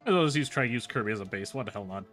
Those he's trying to use Kirby as a base. What the hell not?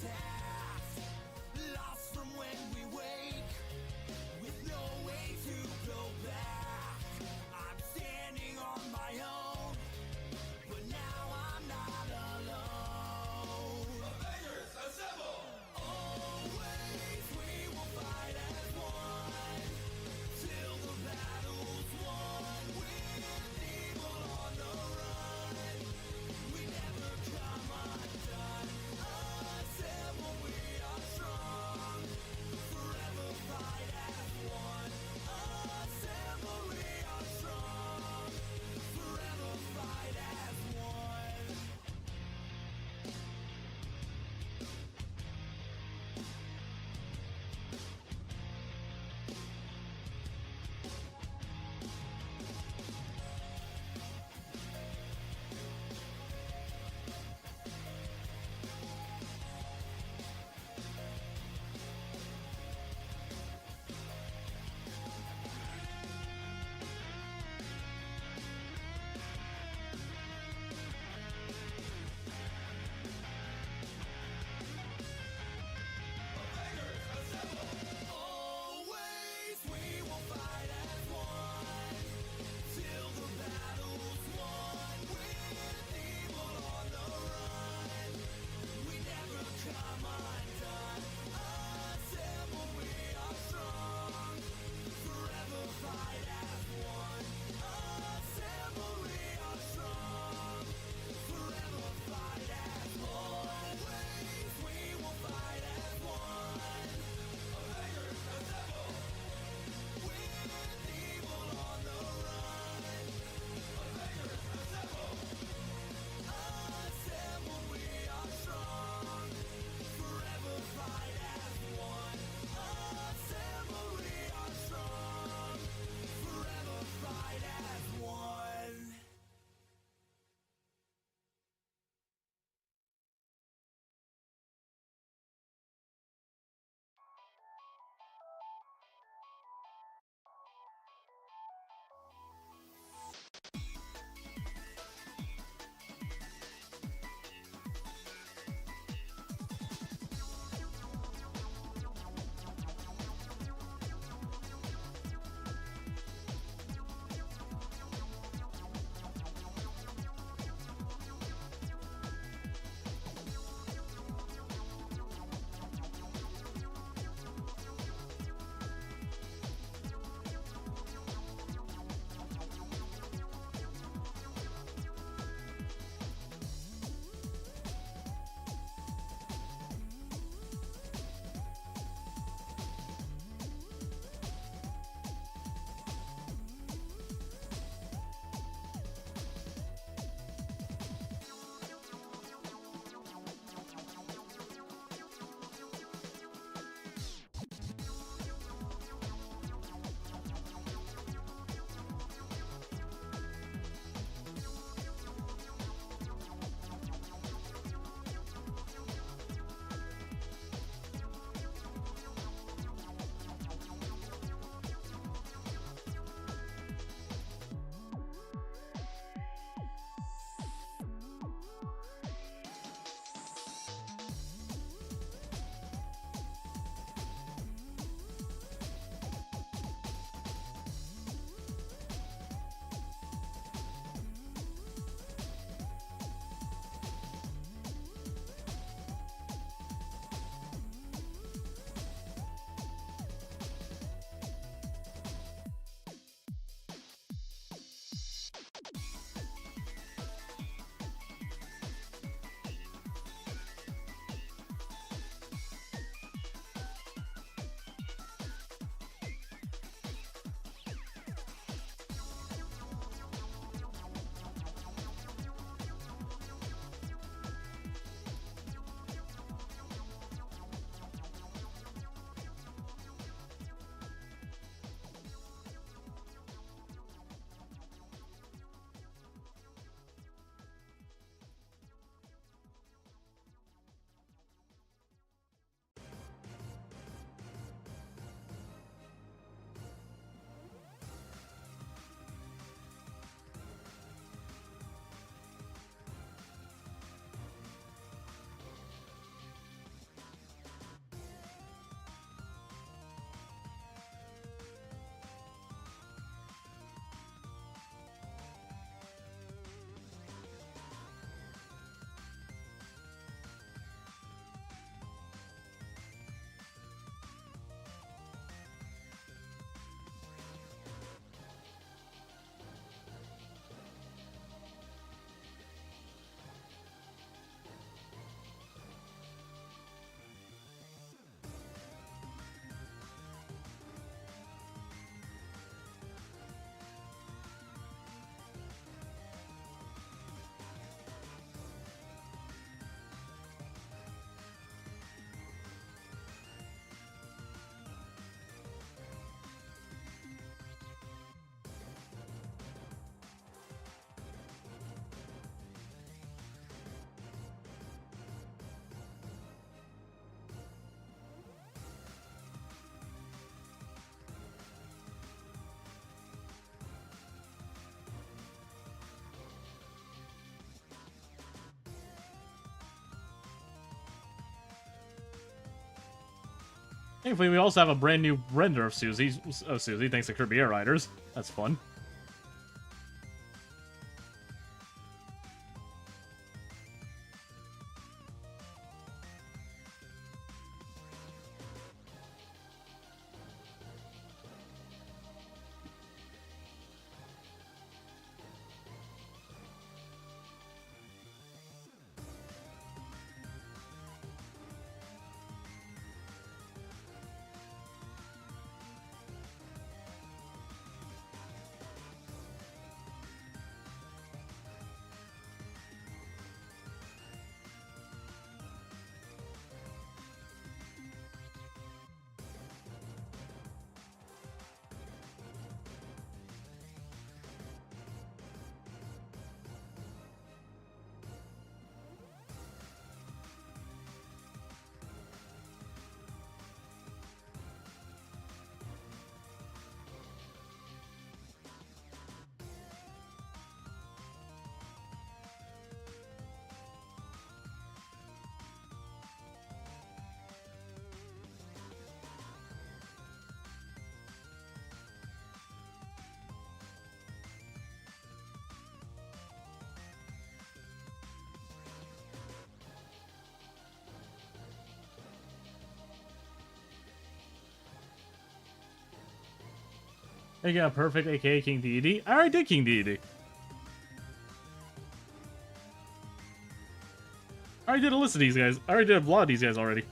intact, lost from when we wake, with no way to go back. I'm standing on my own, but now I'm not alone. Avengers, assemble! Always we will fight as one, till the battle's won. With evil on the run, we never come undone. Assemble Thankfully, we also have a brand new render of Susie, thanks to Kirby Air Riders. That's fun. They got perfect, aka King Deity. I already did King Deity. I already did a list of these guys. I already did a lot of these guys already.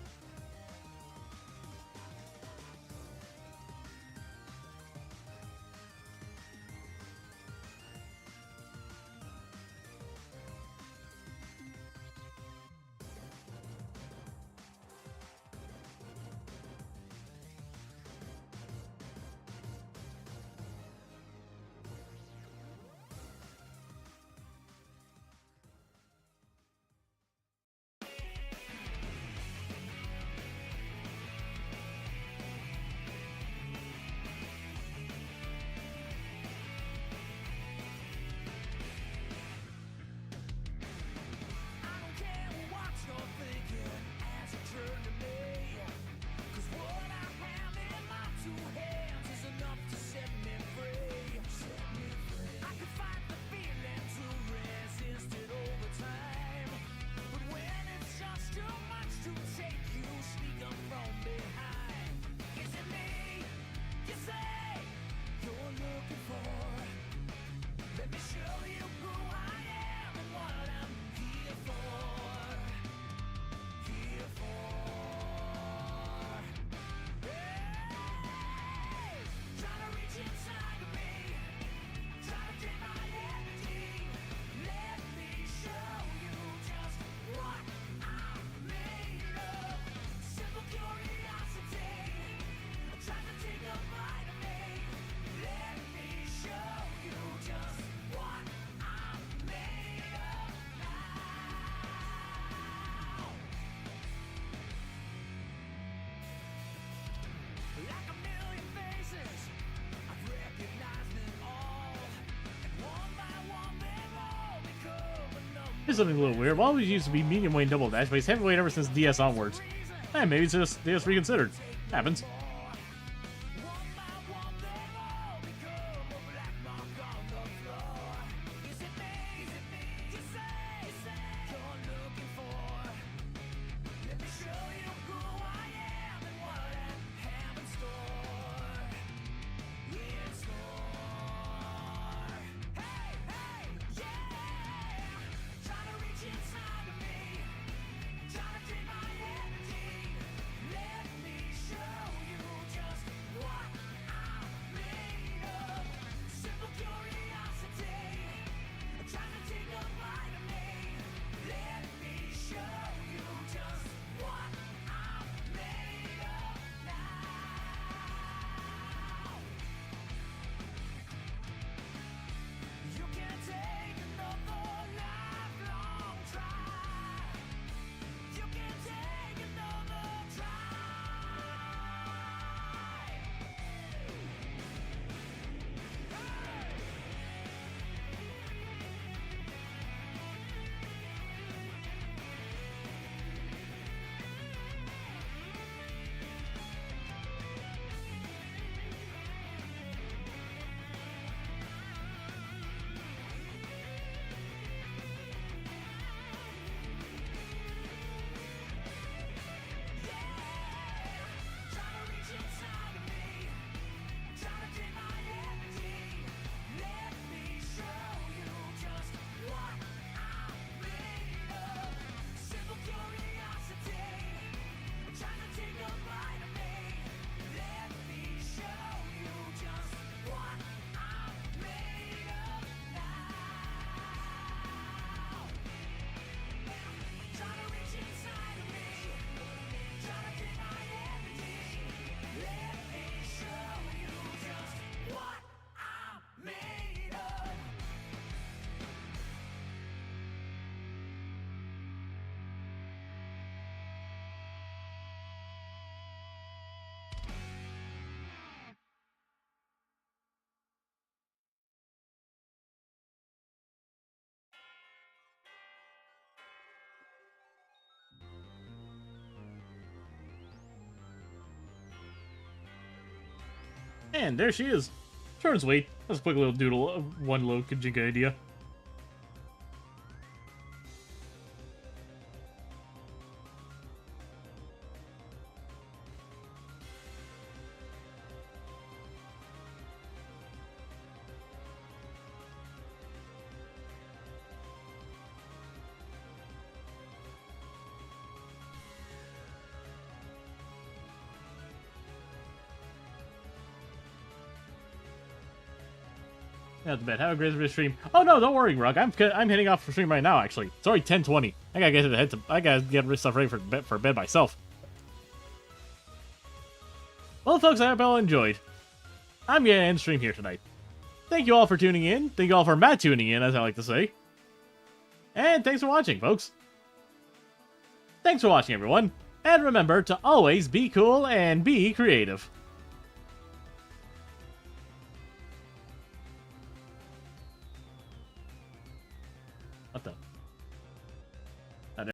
I don't care what you're thinking as you turn to me. 'Cause what I have in my two hands is enough to set me free. I can fight the feeling to resist it over time. But when it's just too much to take, you sneak up from behind. Is it me you say you're looking for? Let me show you who I am and what I'm here for. Here for. Hey, trying to reach inside of me, trying to take my energy. Let me show you just what I'm made of. Simple curiosity, trying to take a bite of me. Let me show you just what I'm made of now. Like a million faces, I've recognized them all. And one by one, they've all become a number. Here's something a little weird. Well, always used to be medium weight double dash, but he's heavyweight ever since DS onwards. Hey, maybe it's just they just reconsidered. Happens. One by one, they've all become a black mark on the floor. Is it me you say you're looking for? Let me show you who I am and what I have in store. In store. Hey, yeah. Trying to reach inside of me, trying to take my energy. Let me show you And there she is. Short and sweet. That's a quick little doodle of one little Kajinka idea. Not the bed. Have a great rest of the stream. Oh no, don't worry, Rug. I'm heading off for stream right now. Actually, it's already 10:20. I gotta get to the head. I gotta get stuff ready for bed myself. Well, folks, I hope you all enjoyed. I'm gonna end stream here tonight. Thank you all for tuning in. Thank you all for Matt tuning in, as I like to say. And thanks for watching, folks. Thanks for watching, everyone. And remember to always be cool and be creative. What the?